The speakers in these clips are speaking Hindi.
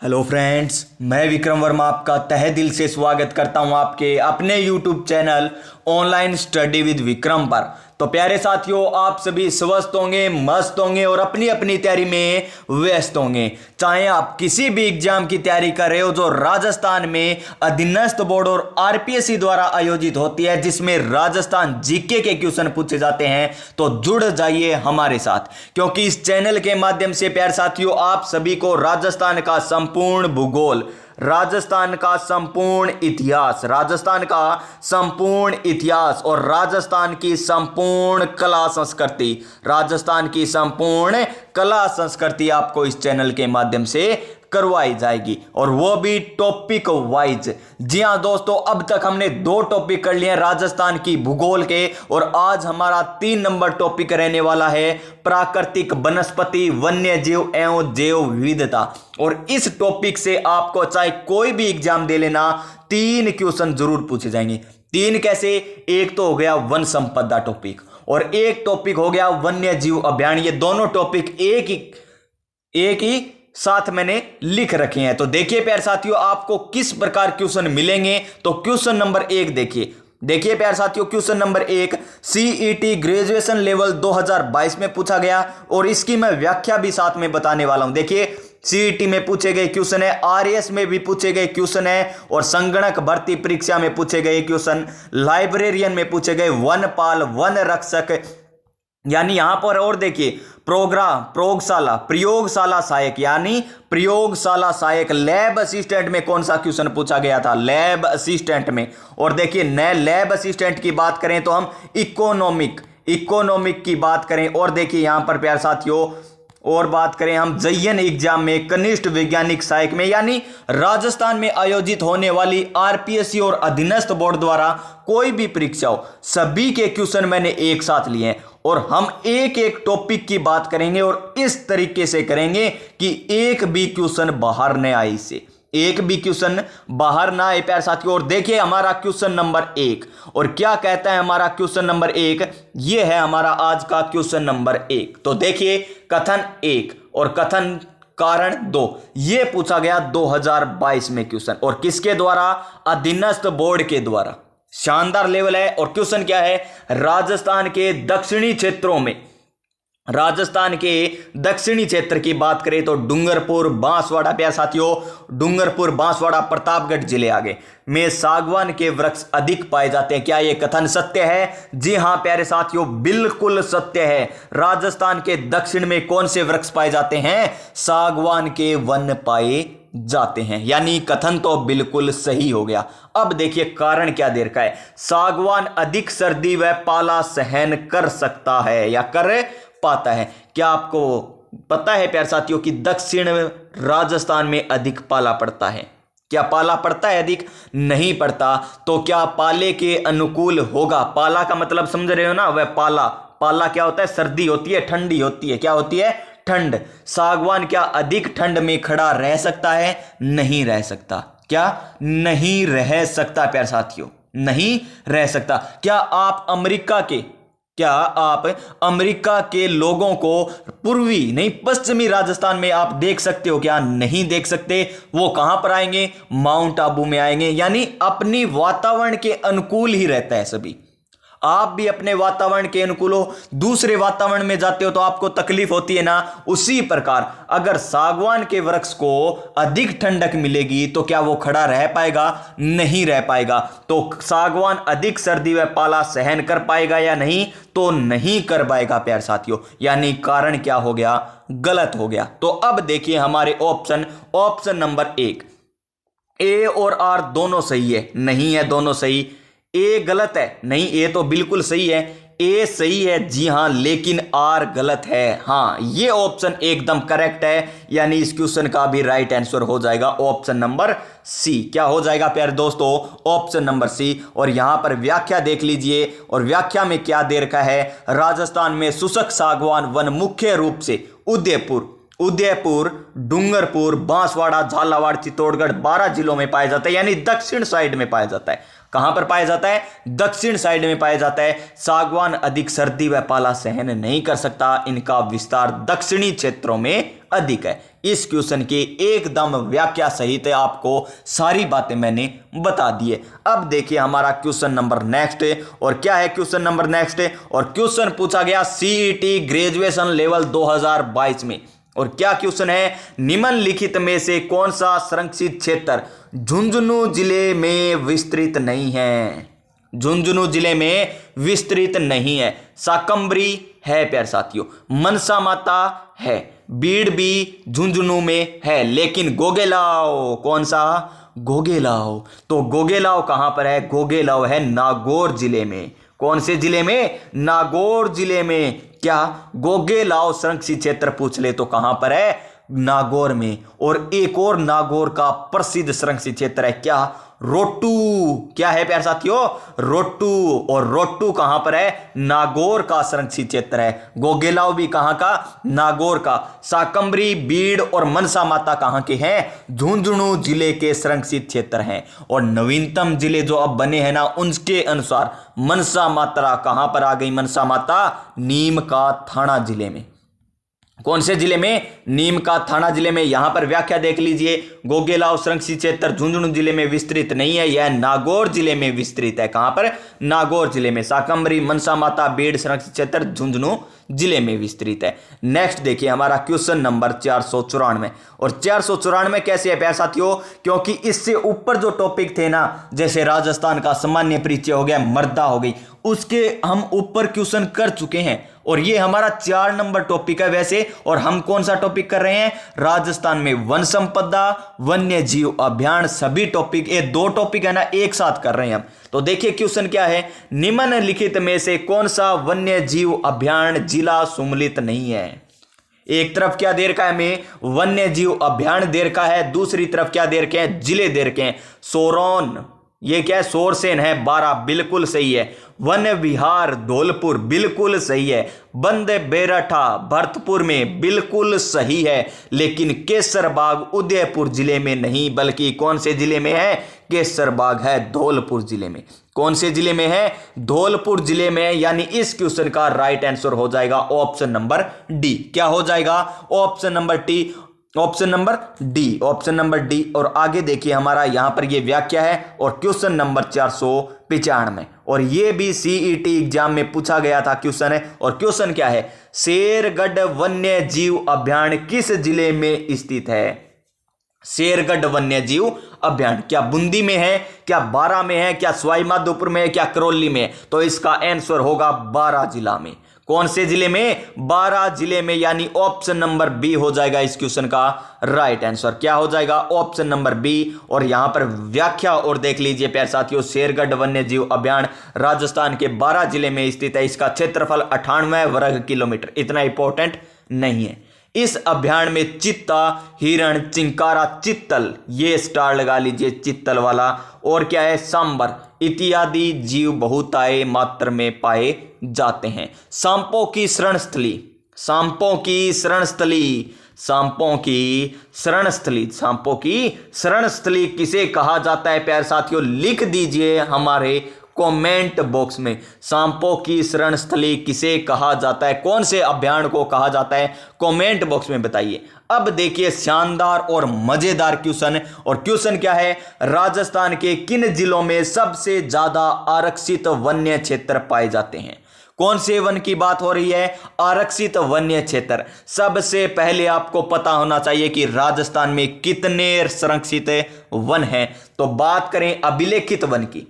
हेलो फ्रेंड्स, मैं विक्रम वर्मा आपका तहे दिल से स्वागत करता हूं आपके अपने YouTube channel online study with Vikram पर। तो प्यारे साथियों, आप सभी स्वस्थ होंगे, मस्त होंगे और अपनी अपनी तैयारी में व्यस्त होंगे। चाहे आप किसी भी एग्जाम की तैयारी कर रहे हो जो राजस्थान में अधीनस्थ बोर्ड और आरपीएससी द्वारा आयोजित होती है, जिसमें राजस्थान जीके के क्वेश्चन पूछे जाते हैं, तो जुड़ जाइए हमारे साथ, क्योंकि इस चैनल के माध्यम से प्यारे साथियों आप सभी को राजस्थान का संपूर्ण भूगोल, राजस्थान का संपूर्ण इतिहास, राजस्थान का संपूर्ण इतिहास और राजस्थान की संपूर्ण कला संस्कृति, राजस्थान की संपूर्ण कला संस्कृति आपको इस चैनल के माध्यम से करवाई जाएगी, और वो भी टॉपिक वाइज। जी हां दोस्तों, अब तक हमने 2 टॉपिक कर लिए हैं राजस्थान की भूगोल के, और आज हमारा 3 नंबर टॉपिक रहने वाला है प्राकृतिक वनस्पति, वन्य जीव एवं जैव विविधता। और इस टॉपिक से आपको चाहे कोई भी एग्जाम दे लेना, 3 क्वेश्चन जरूर पूछे जाएंगे। 3 कैसे? एक तो हो गया वन संपदा टॉपिक, और एक टॉपिक हो गया वन्य जीव अभियान। ये दोनों टॉपिक एक ही साथ मैंने लिख रखे हैं। तो देखिए प्यारे साथियों, आपको किस प्रकार क्वेश्चन मिलेंगे। तो क्वेश्चन नंबर 1 देखिए प्यारे साथियों, question number 1 CET graduation level 2022 में पूछा गया, और इसकी मैं व्याख्या भी साथ में बताने वाला हूं। देखिए, सीईटी में पूछे गए क्वेश्चन है, आरएस में भी पूछे गए क्वेश्चन है, और संगणक भर्ती परीक्षा में पूछे गए क्वेश्चन, लाइब्रेरियन में पूछे गए, वनपाल, वन रक्षक, यानी यहां पर। और देखिए, प्रयोगशाला सहायक, यानी प्रयोगशाला सहायक, लैब असिस्टेंट में कौन सा क्वेश्चन पूछा गया था? लैब असिस्टेंट में। और देखिए, नए लैब असिस्टेंट की बात करें तो हम इकोनॉमिक की बात करें। और देखिए यहां पर प्यारे साथियों, और बात करें हम जयन एग्जाम में कनिष्ठ वैज्ञानिक सहायक में, यानी राजस्थान में आयोजित होने वाली आरपीएससी और अधीनस्थ बोर्ड द्वारा कोई भी परीक्षा हो, सभी के क्वेश्चन मैंने एक साथ लिए हैं, और हम एक एक टॉपिक की बात करेंगे, और इस तरीके से करेंगे कि एक भी क्वेश्चन बाहर न आए, इससे एक भी क्वेश्चन बाहर ना आए प्यारे साथियों। और देखिए हमारा क्वेश्चन नंबर 1, और क्या कहता है हमारा क्वेश्चन नंबर 1, ये है हमारा आज का क्वेश्चन नंबर 1। तो देखिए, कथन 1 और कथन कारण 2, ये पूछा गया 2022 में क्वेश्चन, और किसके द्वारा? अधीनस्थ बोर्ड के द्वारा। शानदार लेवल है। और क्वेश्चन क्या है? राजस्थान के दक्षिणी क्षेत्रों में, राजस्थान के दक्षिणी क्षेत्र की बात करें तो डूंगरपुर, बांसवाड़ा, प्यारे साथियों, डूंगरपुर, बांसवाड़ा, प्रतापगढ़ जिले आगे में सागवान के वृक्ष अधिक पाए जाते हैं। क्या यह कथन सत्य है? जी हां प्यारे साथियों, बिल्कुल सत्य है। राजस्थान के दक्षिण में कौन से वृक्ष पाए जाते हैं? सागवान के वन पाए जाते हैं, यानी कथन तो बिल्कुल सही हो गया। अब देखिए कारण क्या दे रखा है। सागवान अधिक सर्दी व पाला सहन कर सकता है या कर पाता है। क्या आपको पता है प्यारे साथियों कि दक्षिण राजस्थान में अधिक पाला पड़ता है? क्या पाला पड़ता है अधिक? नहीं पड़ता। तो क्या पाले के अनुकूल होगा? पाला का मतलब समझ रहे हो ना? वह पाला क्या होता है? सर्दी होती है, ठंडी होती है। क्या होती है? ठंड। सागवान क्या अधिक ठंड में खड़ा रह सकता है? नहीं रह सकता। क्या नहीं रह सकता प्यारे साथियों? नहीं रह सकता। क्या आप अमेरिका के लोगों को पूर्वी नहीं पश्चिमी राजस्थान में आप देख सकते हो? क्या नहीं देख सकते। वो कहां पर आएंगे? माउंट आबू में आएंगे, यानी अपनी वातावरण के अनुकूल ही रहता है सभी। आप भी अपने वातावरण के अनुकूल हो, दूसरे वातावरण में जाते हो तो आपको तकलीफ होती है ना। उसी प्रकार अगर सागवान के वृक्ष को अधिक ठंडक मिलेगी तो क्या वो खड़ा रह पाएगा? नहीं रह पाएगा। तो सागवान अधिक सर्दी व पाला सहन कर पाएगा या नहीं? तो नहीं कर पाएगा प्यारे साथियों, यानी कारण क्या हो गया? गलत हो गया। तो अब देखिए हमारे ऑप्शन नंबर 1, ए और आर दोनों सही है? नहीं है, दोनों सही। ए गलत है? नहीं, ए तो बिल्कुल सही है। ए सही है, जी हां, लेकिन आर गलत है। हां, ये ऑप्शन एकदम करेक्ट है, यानी इस क्वेश्चन का भी राइट आंसर हो जाएगा ऑप्शन नंबर सी। क्या हो जाएगा प्यारे दोस्तों? Option number C. और यहां पर व्याख्या देख लीजिए, और व्याख्या में क्या दे रखा है? राजस्थान में शुष्क सागवान वन मुख्य रूप से उदयपुर, उदयपुर, डूंगरपुर, बांसवाड़ा, झालावाड़, चित्तौड़गढ़ 12 जिलों में पाया जाता है, यानी दक्षिण साइड में पाया जाता है। कहां पर पाया जाता है? दक्षिण साइड में पाया जाता है। सागवान अधिक सर्दी व पाला सहन नहीं कर सकता, इनका विस्तार दक्षिणी क्षेत्रों में अधिक है। इस क्वेश्चन की एकदम व्याख्या सहित आपको सारी बातें मैंने बता दी है। अब देखिए हमारा क्वेश्चन नंबर नेक्स्ट है, और क्या है क्वेश्चन नंबर नेक्स्ट है, और क्वेश्चन पूछा गया सीईटी ग्रेजुएशन लेवल 2022 में। और क्या क्वेश्चन है? निम्नलिखित में से कौन सा संरक्षित क्षेत्र झुंझुनू जिले में विस्तृत नहीं है? झुंझुनू जिले में विस्तृत नहीं है। शाकंभरी है प्यारे साथियों, मनसा माता है, बीड़ भी झुंझुनू में है, लेकिन गोगेलाव कौन सा? गोगेलाव। तो गोगेलाव कहां पर है? गोगेलाव है नागौर जिले में। कौन से जिले में? नागौर जिले में। क्या गोगेलाव संरक्षित क्षेत्र पूछ ले तो कहां पर है? नागौर में। और एक और नागौर का प्रसिद्ध संरक्षित क्षेत्र है, क्या? रोटू। क्या है प्यारे साथियों? रोटू। और रोटू कहां पर है? नागौर का संरक्षित क्षेत्र है। गोगेलाव भी कहां का? नागौर का। शाकंभरी, बीड़ और मनसा माता कहां के हैं? झुंझुनू जिले के संरक्षित क्षेत्र हैं। और नवीनतम जिले जो अब बने हैं ना, उनके अनुसार मनसा माता कहां पर आ गई? मनसा माता नीम का थाना जिले में। कौन से जिले में? नीम का थाना जिले में। यहां पर व्याख्या देख लीजिए, गोगेलाव संरक्षित क्षेत्र झुंझुनू जिले में विस्तृत नहीं है, यह नागौर जिले में विस्तृत है। कहां पर? नागौर जिले में। शाकंभरी, मनसा माता, बीड़ संरक्षित क्षेत्र झुंझुनू जिले में विस्तृत है। नेक्स्ट देखिए हमारा क्वेश्चन नंबर 494। और 494 कैसे है प्यारे साथियों? क्योंकि इससे ऊपर जो टॉपिक थे ना, जैसे राजस्थान का सामान्य परिचय हो गया, मर्दा हो गई, उसके हम ऊपर क्वेश्चन कर चुके हैं, और ये हमारा 4 नंबर टॉपिक है वैसे। और हम कौन सा टॉपिक कर रहे हैं? राजस्थान में वन संपदा, वन्य जीव अभियान, सभी टॉपिक, ये 2 टॉपिक है ना, एक साथ कर रहे हैं हम। तो देखिए क्वेश्चन क्या है? निम्नलिखित में से कौन सा वन्य जीव अभियान जिला सम्मिलित नहीं है? एक तरफ क्या दे रखा है हमें? वन्य जीव अभियान दे रखा है, दूसरी तरफ क्या दे रखे हैं? जिले दे रखे हैं। सोरोन, ये क्या है? सोरसेन है 12, बिल्कुल सही है। वन विहार धौलपुर, बिल्कुल सही है। बंद बेरठा भरतपुर में, बिल्कुल सही है। लेकिन केसरबाग उदयपुर जिले में नहीं, बल्कि कौन से जिले में है? केसरबाग है धौलपुर जिले में। कौन से जिले में है? धौलपुर जिले में। यानी इस क्वेश्चन का राइट आंसर हो जाएगा ऑप्शन नंबर डी। क्या हो जाएगा? Option number D, option number D, option number D. और आगे देखिए हमारा यहां पर ये व्याख्या है, और क्वेश्चन नंबर 495, और ये भी सीईटी एग्जाम में पूछा गया था क्वेश्चन है। और क्वेश्चन क्या है? शेरगढ़ वन्य जीव अभियान किस जिले में स्थित है? शेरगढ़ वन्य जीव अभियान क्या बूंदी में है, क्या बारां में है, क्या सवाई माधोपुर में है, क्या करौली में है? तो इसका आंसर होगा बारां जिला में। कौन से जिले में? बारां जिले में। यानी ऑप्शन नंबर बी हो जाएगा इस क्वेश्चन का राइट आंसर। क्या हो जाएगा? Option number B. और यहां पर व्याख्या और देख लीजिए प्यारे साथियों, शेरगढ़ वन्य जीव अभियान राजस्थान के बारां जिले में स्थित है। इसका क्षेत्रफल 98 वर्ग किलोमीटर, इतना इंपॉर्टेंट नहीं है। इस अभियान में चित्ता, हिरण, चिंकारा, चित्तल, ये स्टार लगा लीजिए चित्तल वाला, और क्या है? सांबर इत्यादि जीव बहुतायत मात्रा में पाए जाते हैं। सांपों की शरणस्थली, सांपों की शरणस्थली, सांपों की शरणस्थली, सांपों की शरणस्थली किसे कहा जाता है प्यारे साथियों? लिख दीजिए हमारे कमेंट बॉक्स में, सांपों की शरणस्थली किसे कहा जाता है? कौन से अभियान को कहा जाता है? कमेंट बॉक्स में बताइए। अब देखिए शानदार और मजेदार क्वेश्चन, और क्वेश्चन क्या है? राजस्थान के किन जिलों में सबसे ज्यादा आरक्षित वन्य क्षेत्र पाए जाते हैं? कौन से वन की बात हो रही है? आरक्षित वन्य क्षेत्र। सबसे पहले आपको पता होना चाहिए कि राजस्थान में कितने संरक्षित वन हैं। तो बात करें अभिलेखित वन की,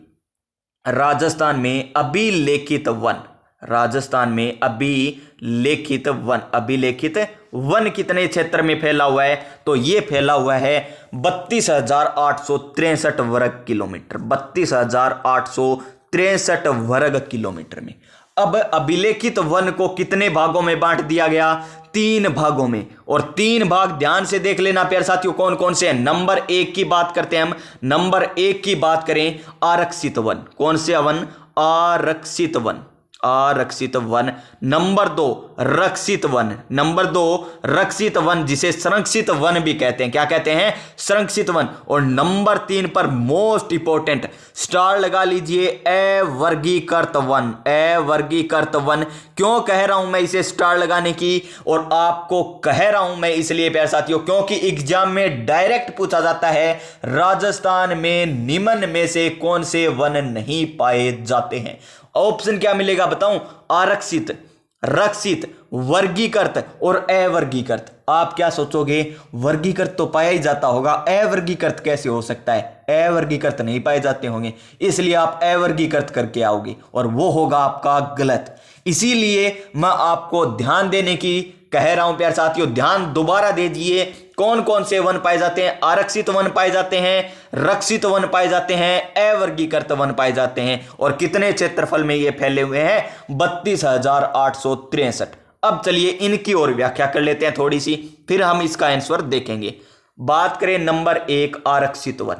राजस्थान में अभिलेखित वन, राजस्था63 में अभिलेखित वन, अभिलेखित वन कितने क्षेत्र में फैला हुआ है? तो ये फैला हुआ है 32,863 वर्ग किलोमीटर, 32,863 वर्ग किलोमीटर में। अब अभिलेखित वन को कितने भागों में बांट दिया गया? 3 भागों में। और 3 भाग ध्यान से देख लेना प्यारे साथियों, कौन कौन से हैं। नंबर 1 की बात करते हैं हम। नंबर 1 की बात करें आरक्षित वन। कौन से वन? आरक्षित वन। आरक्षित वन। नंबर 2 रक्षित वन। नंबर 2 रक्षित वन, जिसे संरक्षित वन भी कहते हैं। क्या कहते हैं? संरक्षित वन। और नंबर 3 पर मोस्ट इंपॉर्टेंट स्टार लगा लीजिए, अवर्गीकृत वन। अवर्गीकृत वन। क्यों कह रहा हूं मैं इसे स्टार लगाने की और आपको कह रहा हूं मैं इसलिए प्यारे साथियों, क्योंकि एग्जाम में डायरेक्ट पूछा जाता है राजस्थान में निम्न में से कौन से वन नहीं पाए जाते हैं। ऑप्शन क्या मिलेगा बताऊं? आरक्षित, रक्षित, वर्गीकृत और अवर्गीकृत। आप क्या सोचोगे? वर्गीकृत तो पाया ही जाता होगा, अवर्गीकृत कैसे हो सकता है? अवर्गीकृत नहीं पाए जाते होंगे, इसलिए आप अवर्गीकृत करके आओगे और वो होगा आपका गलत। इसीलिए मैं आपको ध्यान देने की कह रहा हूं प्यारे साथियों, ध्यान दोबारा दे दीजिए। कौन कौन से वन पाए जाते हैं? आरक्षित वन पाए जाते हैं, रक्षित वन पाए जाते हैं, अवर्गीकृत वन पाए जाते हैं। और कितने क्षेत्रफल में ये फैले हुए हैं? 32,863। अब चलिए इनकी और व्याख्या कर लेते हैं थोड़ी सी, फिर हम इसका आंसर देखेंगे। बात करें नंबर 1 आरक्षित वन।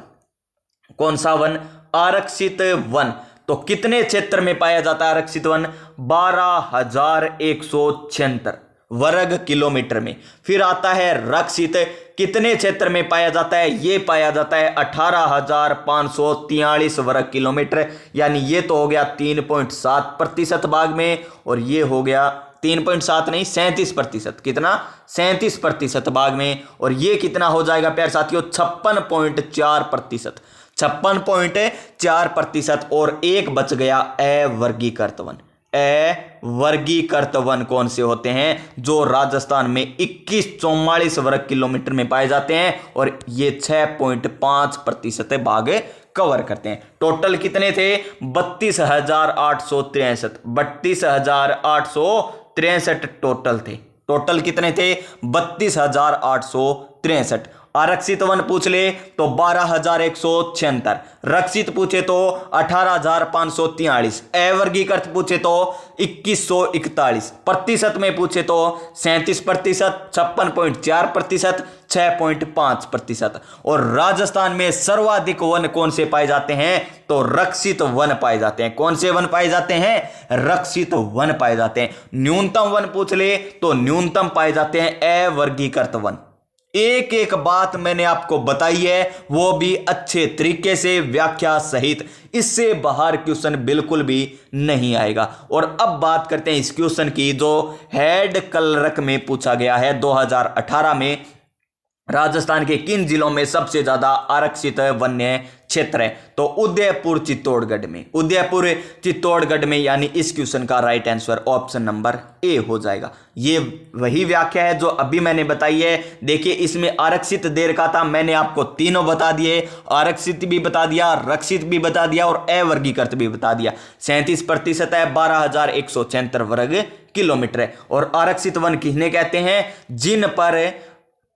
कौन सा वन? आरक्षित वन। तो कितने क्षेत्र में पाया जाता है आरक्षित वन? 12,176 वर्ग किलोमीटर में। फिर आता है रक्षित, कितने क्षेत्र में पाया जाता है? ये पाया जाता है 18,543 वर्ग किलोमीटर, यानी ये तो हो गया 3.7% भाग में, और ये हो गया 3.7 नहीं 37%। कितना? 37% भाग में। और ये कितना हो जाएगा प्यारे साथियों? 56.4%। 56.4%। और एक बच गया अवर्गीकृत वन। अवर्गीकृत वन कौन से होते हैं? जो राजस्थान में 2144 वर्ग किलोमीटर में पाए जाते हैं, और ये 6.5% भाग कवर करते हैं। टोटल कितने थे? 32,863। 32,863 टोटल थे। टोटल कितने थे? 32,863। आरक्षित वन पूछ ले तो 12,176, रक्षित पूछे तो 18,543, अवर्गीकृत पूछे तो 2,141, प्रतिशत में पूछे तो 37%, 56.4%, 6.5%। और राजस्थान में सर्वाधिक वन कौन से पाए जाते हैं? तो रक्षित वन पाए जाते हैं। कौन से वन पाए जाते हैं? रक्षित वन पाए जाते हैं। न्यूनतम वन पूछ ले तो न्यूनतम पाए जाते हैं अवर्गीकृत वन। एक एक बात मैंने आपको बताई है, वो भी अच्छे तरीके से व्याख्या सहित। इससे बाहर क्वेश्चन बिल्कुल भी नहीं आएगा। और अब बात करते हैं इस क्वेश्चन की, जो हेड क्लर्क में पूछा गया है 2018 में। राजस्थान के किन जिलों में सबसे ज्यादा आरक्षित वन्य क्षेत्र है? तो उदयपुर चित्तौड़गढ़ में। उदयपुर चित्तौड़गढ़ में, यानी इस क्वेश्चन का right answer option number A हो जाएगा। ये वही व्याख्या है जो अभी मैंने बताई है। देखिए इसमें आरक्षित दे रखा था, मैंने आपको तीनों बता दिए, आरक्षित भी बता दिया, रक्षित भी बता दिया और अवर्गीकृत भी बता दिया। 37% है, 12,176 वर्ग किलोमीटर है। और आरक्षित वन किन्हें कहते हैं? जिन पर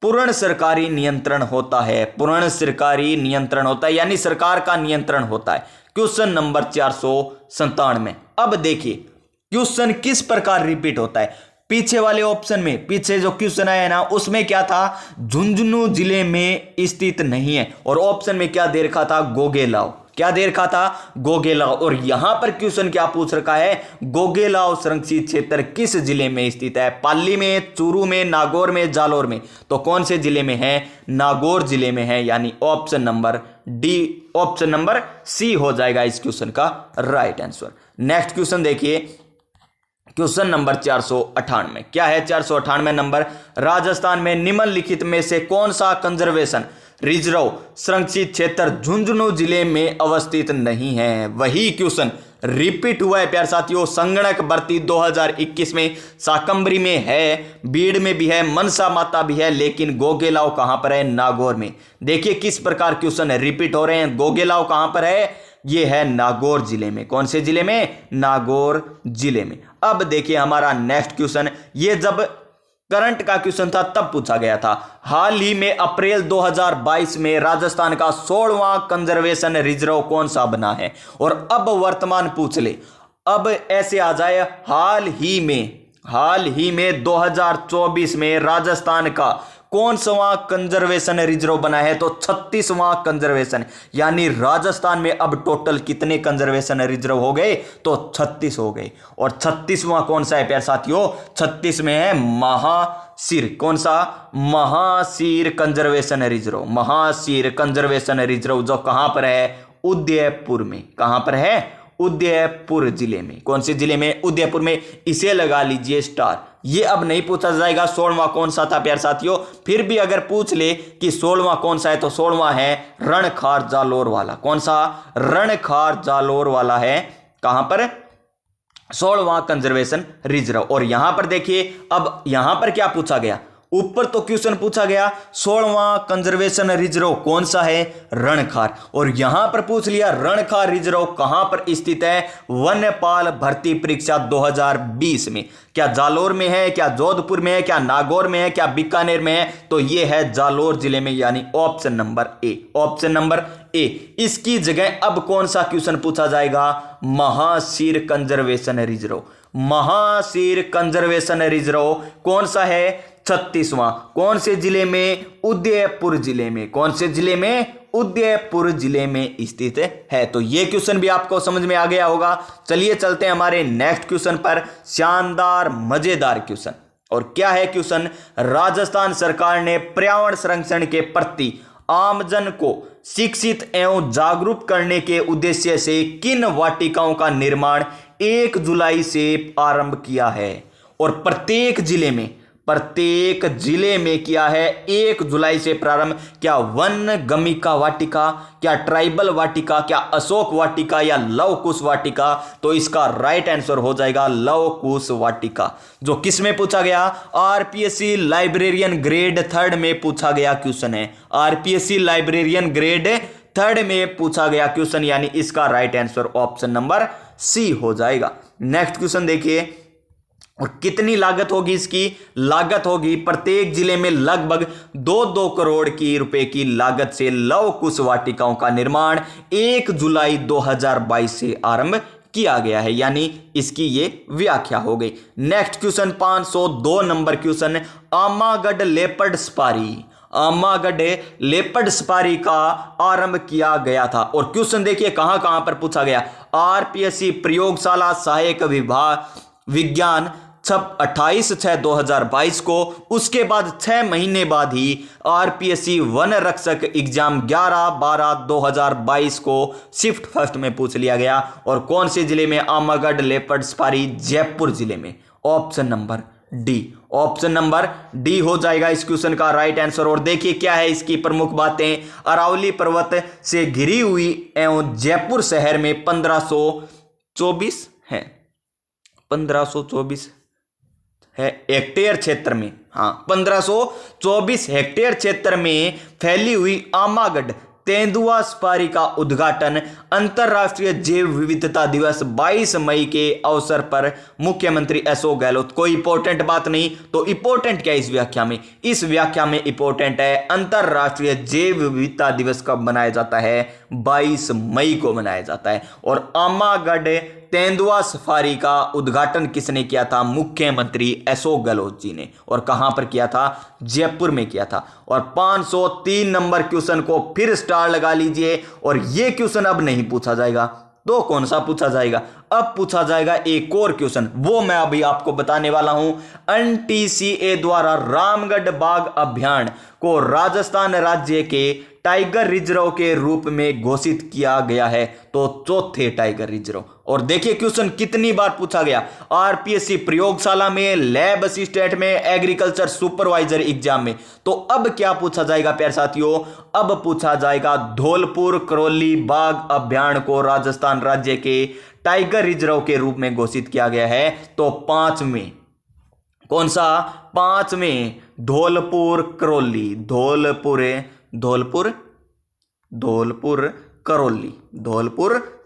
पूर्ण सरकारी नियंत्रण होता है। पूर्ण सरकारी नियंत्रण होता है, यानी सरकार का नियंत्रण होता है। Question number 497। अब देखिए क्वेश्चन किस प्रकार रिपीट होता है। पीछे वाले ऑप्शन में, पीछे जो क्वेश्चन आया ना, उसमें क्या था? झुंझुनू जिले में स्थित नहीं है। और ऑप्शन में क्या दे रखा था? गोगेलाव। क्या दे रखा था? गोगेलाव। और यहां पर क्वेश्चन क्या पूछ रखा है? गोगेलाव संरक्षित क्षेत्र किस जिले में स्थित है? पाली में, चूरू में, नागौर में, जालोर में। तो कौन से जिले में है? नागौर जिले में है, यानी option number D, option number C हो जाएगा इस क्वेश्चन का राइट आंसर। नेक्स्ट क्वेश्चन देखिए, क्वेश्चन नंबर 498। क्या है 498 नंबर? राजस्थान में निम्नलिखित में से कौन सा कंजर्वेशन रिजर्व संरक्षित क्षेत्र झुंझुनू जिले में अवस्थित नहीं है? वही क्वेश्चन रिपीट हुआ है प्यारे साथियों। संगणक भर्ती 2021 में शाकंभरी में है, बीड़ में भी है, मनसा माता भी है, लेकिन गोगेलाव कहां पर है? नागौर में। देखिए किस प्रकार क्वेश्चन रिपीट हो रहे हैं। गोगेलाव कहां पर है? ये है नागौर जिले में। कौन से जिले में? नागौर जिले में। अब देखिए हमारा नेक्स्ट क्वेश्चन, ये जब करंट का क्वेश्चन था तब पूछा गया था। हाल ही में अप्रैल 2022 में राजस्थान का 16वां कंजर्वेशन रिजर्व कौन सा बना है? और अब वर्तमान पूछ ले। अब ऐसे आ जाए हाल ही में 2024 में राजस्थान का कौन सा कंजर्वेशन रिजर्व बना है? तो 36वां कंजर्वेशन, यानी राजस्थान में अब टोटल कितने कंजर्वेशन रिजर्व हो गए? तो 36 हो गए। और 36वां कौन सा है प्यारे साथियों? 36 में है महासीर। कौन सा? Mahseer conservation reserve. Mahseer conservation reserve जो कहां पर है? उदयपुर में। कहां पर है? उदयपुर जिले में। कौन से जिले में? उदयपुर में। इसे लगा लीजिए स्टार। ये अब नहीं पूछा जाएगा 16वां कौन सा था प्यारे साथियों। फिर भी अगर पूछ ले कि 16वां कौन सा है, तो 16वां है रणखार जालोर वाला। कौन सा? रणखार जालोर वाला है। कहां पर? 16वां कंजर्वेशन रिजर्व। और यहां पर देखिए, अब यहां पर क्या पूछा गया? ऊपर तो क्वेश्चन पूछा गया 16वां कंजर्वेशन रिजर्व कौन सा है? रणखार। और यहां पर पूछ लिया रणखार रिजर्व कहां पर स्थित है? वन्यपाल भर्ती परीक्षा 2020 में। क्या जालोर में है? क्या जोधपुर में है? क्या नागौर में है? क्या बीकानेर में है? तो यह है जालोर जिले में, यानी option number A. Option number A. इसकी जगह अब कौन सा क्वेश्चन पूछा जाएगा? Mahseer conservation reserve. Mahseer conservation reserve कौन सा है? 36वां। कौन से जिले में? उदयपुर जिले में। कौन से जिले में? उदयपुर जिले में स्थित है। तो यह क्वेश्चन भी आपको समझ में आ गया होगा। चलिए चलते हैं हमारे नेक्स्ट क्वेश्चन पर। शानदार मजेदार क्वेश्चन। और क्या है क्वेश्चन? राजस्थान सरकार ने पर्यावरण संरक्षण के प्रति आमजन को शिक्षित एवं जागरूक करने के उद्देश्य से किन वाटिकाओं का निर्माण 1 जुलाई से आरंभ किया है? और प्रत्येक जिले में किया है 1 जुलाई से प्रारंभ। क्या वन गमिका वाटिका, क्या ट्राइबल वाटिका, क्या अशोक वाटिका, या लव कुश वाटिका? तो इसका राइट आंसर हो जाएगा लव कुश वाटिका, जो किस में पूछा गया? आरपीएससी लाइब्रेरियन ग्रेड 3 में पूछा गया क्वेश्चन है। आरपीएससी लाइब्रेरियन ग्रेड 3 में पूछा गया क्वेश्चन, यानी इसका right answer option number C हो जाएगा। नेक्स्ट क्वेश्चन देखिए। और कितनी लागत होगी इसकी? लागत होगी प्रत्येक जिले में लगभग 2-2 करोड़ की रुपए की लागत से लव कुश वाटिकाओं का निर्माण 1 जुलाई 2022 से आरंभ किया गया है, यानी इसकी ये व्याख्या हो गई। Next question 502 number question. Amagarh leopard safari. Amagarh leopard safari का आरंभ किया गया था। और क्वेश्चन देखिए कहां कहां पर पूछा गया? आरपीएससी प्रयोगशाला सहायक विभाग विज्ञान 28/6/2022 को। उसके बाद 6 महीने बाद ही आरपीएससी वन रक्षक एग्जाम 11/12/2022 को शिफ्ट फर्स्ट में पूछ लिया गया। और कौन से जिले में? आमागढ़ लेपर्ड सफारी जयपुर जिले में। Option number D. Option number D हो जाएगा इस क्वेश्चन का राइट आंसर। और देखिए क्या है इसकी प्रमुख बातें। अरावली पर्वत से घिरी हुई एवं जयपुर शहर में 1524 है 1524 है हेक्टेयर क्षेत्र में। हाँ, 1524 हेक्टेयर क्षेत्र में फैली हुई आमागढ़ तेंदुआ सफारी का उद्घाटन अंतर्राष्ट्रीय जैव विविधता दिवस 22 मई के अवसर पर मुख्यमंत्री अशोक गहलोत। कोई इंपॉर्टेंट बात नहीं, तो इंपॉर्टेंट क्या है इस व्याख्या में? इस व्याख्या में इंपॉर्टेंट है अंतर्राष्ट्रीय जैव विविधता दिवस कब मनाया जाता है? 22 मई को मनाया जाता है। और आमागढ़ तेंदुआ सफारी का उद्घाटन किसने किया था? मुख्यमंत्री अशोक गहलोत जी ने। और कहां पर किया था? जयपुर में किया था। और 503 नंबर क्वेश्चन को फिर स्टार लगा लीजिए। और यह क्वेश्चन अब नहीं पूछा जाएगा, तो कौन सा पूछा जाएगा? अब पूछा जाएगा एक और क्वेश्चन, वो मैं अभी आपको बताने वाला हूं। एनटीसीए द्वारा रामगढ़ बाघ अभ्यारण्य को राजस्थान राज्य के टाइगर रिजर्व के रूप में घोषित किया गया है। तो चौथे टाइगर रिजर्व। और देखिए क्वेश्चन कितनी बार पूछा गया? आरपीएससी प्रयोगशाला में, लैब असिस्टेंट में, एग्रीकल्चर सुपरवाइजर एग्जाम में। तो अब क्या पूछा जाएगा प्यारे साथियों? अब पूछा जाएगा धौलपुर करौली बाघ अभ्यारण्य को राजस्थान राज्य के टाइगर रिजर्व के रूप में घोषित किया गया है। तो 5 में कौन सा? 5 में धौलपुर करौली। धौलपुर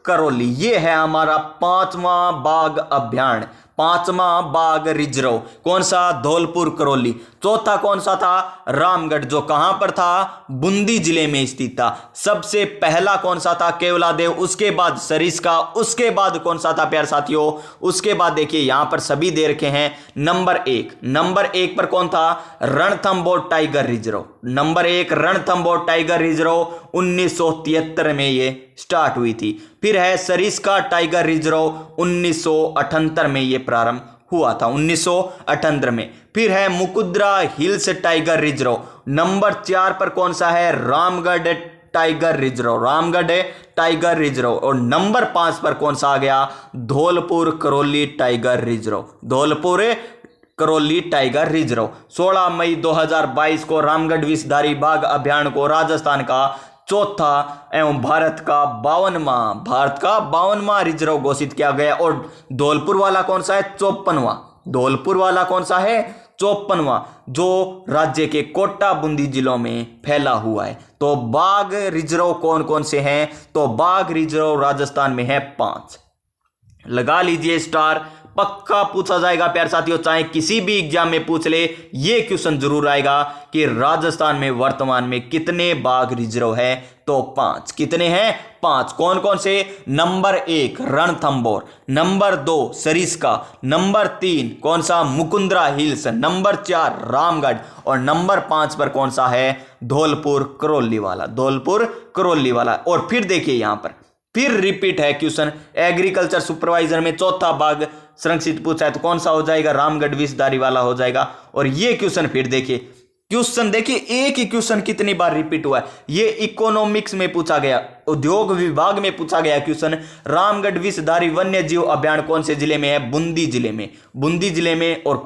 करौली ये है हमारा 5वां बाघ अभ्यारण्य। पांचवा बाघ रिजर्व कौन सा, धौलपुर करौली। चौथा कौन सा था, रामगढ़, जो कहां पर था, बूंदी जिले में स्थित था। सबसे पहला कौन सा था, केवलादेव, उसके बाद सरिस्का, उसके बाद कौन सा था प्यारे साथियों, उसके बाद देखिए यहां पर सभी दे रखे हैं। नंबर एक पर कौन था, Ranthambore tiger reserve. Number 1 Ranthambore tiger reserve 1973 में ये स्टार्ट हुई थी। फिर है सरिस्का टाइगर रिजर्व 1978 में ये प्रारंभ हुआ था, 1978 में। फिर है मुकुद्रा हिल्स टाइगर रिजर्व। नंबर 4 पर कौन सा है, Ramgarh tiger reserve, Ramgarh tiger reserve. और नंबर 5 पर कौन सा आ गया, Dholpur Karauli tiger reserve, Dholpur Karauli tiger reserve. 16 मई 2022 को रामगढ़ विषधारी बाघ अभ्यारण्य को राजस्थान का चौथा एवं भारत का 52वां रिजर्व घोषित किया गया। और धौलपुर वाला कौन सा है, 54वां। धौलपुर वाला कौन सा है, 54वां, जो राज्य के कोटा बूंदी जिलों में फैला हुआ है। तो बाघ रिजर्व कौन कौन से हैं, तो बाघ रिजर्व राजस्थान में है 5। लगा लीजिए स्टार, पक्का पूछा जाएगा प्यारे साथियों, चाहे किसी भी एग्जाम में पूछ ले, ये क्वेश्चन जरूर आएगा कि राजस्थान में वर्तमान में कितने बाघ रिजर्व है, तो 5। कितने हैं, 5। कौन कौन से, number 1 Ranthambore, number 2 Sariska, number 3 कौन सा, मुकुंदरा हिल्स, नंबर 4 रामगढ़, और नंबर 5 पर कौन सा है, धौलपुर करौली वाला, धौलपुर करौली वाला। और फिर देखिए यहां पर फिर रिपीट है क्वेश्चन, एग्रीकल्चर सुपरवाइजर में चौथा बाघ संरक्षित पूछा है, तो कौन सा हो जाएगा, रामगढ़ विषधारी वाला हो जाएगा। और ये क्वेश्चन फिर देखिए, क्वेश्चन देखिए एक ही क्वेश्चन कितनी बार रिपीट हुआ है। ये इकोनॉमिक्स में पूछा गया, उद्योग विभाग में पूछा गया क्वेश्चन, रामगढ़ विषधारी वन्य जीव अभ्यारण्य कौन से जिले में है, बूंदी जिले में, बूंदी जिले में। और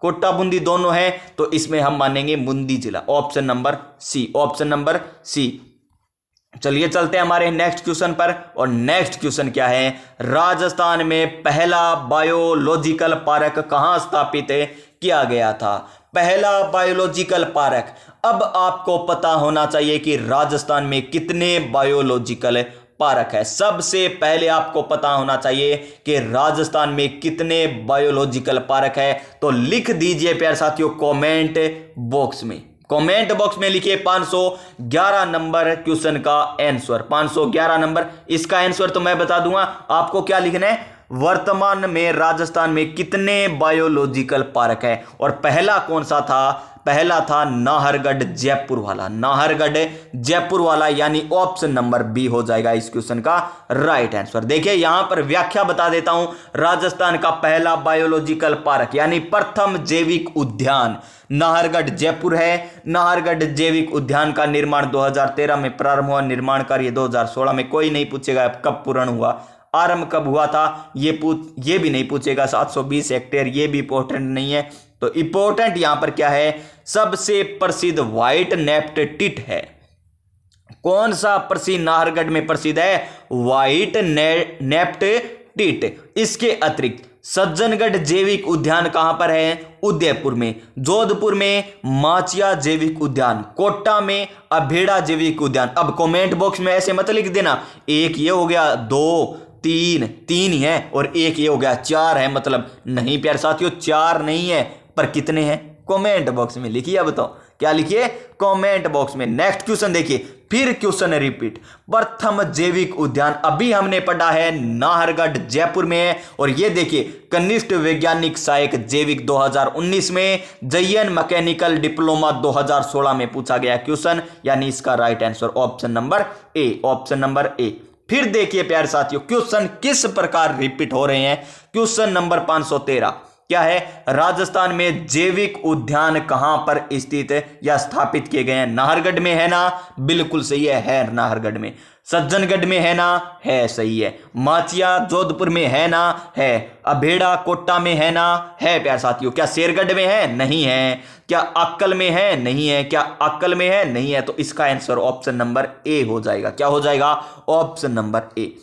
कोटा बूंदी दोनों है, तो इसमें हम मानेंगे बूंदी जिला, option number C, option number C. चलिए चलते हैं हमारे नेक्स्ट क्वेश्चन पर। और नेक्स्ट क्वेश्चन क्या है, राजस्थान में पहला बायोलॉजिकल पार्क कहां स्थापित किया गया था, पहला बायोलॉजिकल पार्क। अब आपको पता होना चाहिए कि राजस्थान में कितने बायोलॉजिकल पार्क है। सबसे पहले आपको पता होना चाहिए कि राजस्थान में कितने बायोलॉजिकल पार्क है, तो लिख दीजिए प्यारे साथियों कमेंट बॉक्स में, कमेंट बॉक्स में लिखिए 511 नंबर क्वेश्चन का आंसर, 511 नंबर। इसका आंसर तो मैं बता दूंगा, आपको क्या लिखना है, वर्तमान में राजस्थान में कितने बायोलॉजिकल पार्क है। और पहला कौन सा था, पहला था नाहरगढ़ जयपुर वाला, नाहरगढ़ जयपुर वाला, यानी ऑप्शन नंबर बी हो जाएगा इस क्वेश्चन का राइट आंसर। देखिए यहां पर व्याख्या बता देता हूं, राजस्थान का पहला बायोलॉजिकल पार्क यानी प्रथम जैविक उद्यान नाहरगढ़ जयपुर है। नाहरगढ़ जैविक उद्यान का निर्माण 2013 में प्रारंभ हुआ, निर्माण कार्य 2016 में। कोई नहीं पूछेगा कब पूर्ण हुआ, आरंभ कब हुआ था, ये भी नहीं पूछेगा। 720 हेक्टेयर, ये भी इंपॉर्टेंट नहीं है। तो इंपॉर्टेंट यहां पर क्या है, सबसे प्रसिद्ध व्हाइट नेप्ड टिट है। कौन सा प्रसिद्ध नाहरगढ़ में प्रसिद्ध है, व्हाइट नेप्ड टिट। इसके अतिरिक्त सज्जनगढ़ जैविक उद्यान कहां पर है, उदयपुर में। जोधपुर में माचिया जैविक उद्यान, कोटा में अभेड़ा जैविक उद्यान। अब कमेंट बॉक्स में ऐसे मत लिख देना, एक ये हो गया, 2 3 ही है और एक ये हो गया 4 है, मतलब नहीं प्यारे साथियों 4 नहीं है, पर कितने हैं, कमेंट बॉक्स में लिखिए। अब तो क्या लिखिए, कमेंट बॉक्स में। नेक्स्ट क्वेश्चन देखिए, फिर क्वेश्चन रिपीट, प्रथम जैविक उद्यान अभी हमने पढ़ा है नाहरगढ़ जयपुर में है। और ये देखिए कनिष्ठ वैज्ञानिक सहायक जैविक 2019 में, जयन मैकेनिकल डिप्लोमा 2016 में पूछा गया क्वेश्चन, यानी इसका right answer option number A, option number A. फिर देखिए प्यारे साथियों क्वेश्चन किस प्रकार रिपीट हो रहे हैं। क्वेश्चन नंबर 513 क्या है, राजस्थान में जैविक उद्यान कहां पर स्थित या स्थापित किए गए हैं। नाहरगढ़ में है ना, बिल्कुल सही है नाहरगढ़ में। सज्जनगढ़ में है ना, है सही है। माचिया जोधपुर में है ना, है। अभेड़ा कोटा में है ना, है प्यारे साथियों। क्या शेरगढ़ में है, नहीं है। क्या अक्कल में है, नहीं है। क्या अक्कल में है, नहीं है। तो इसका आंसर ऑप्शन नंबर ए हो जाएगा। क्या हो जाएगा, option number A.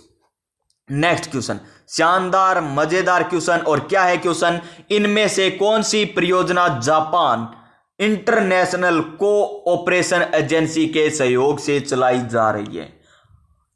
Next question, शानदार मजेदार क्वेश्चन। और क्या है क्वेश्चन, इनमें से कौन सी परियोजना जापान इंटरनेशनल कोऑपरेशन एजेंसी के सहयोग से चलाई जा रही है।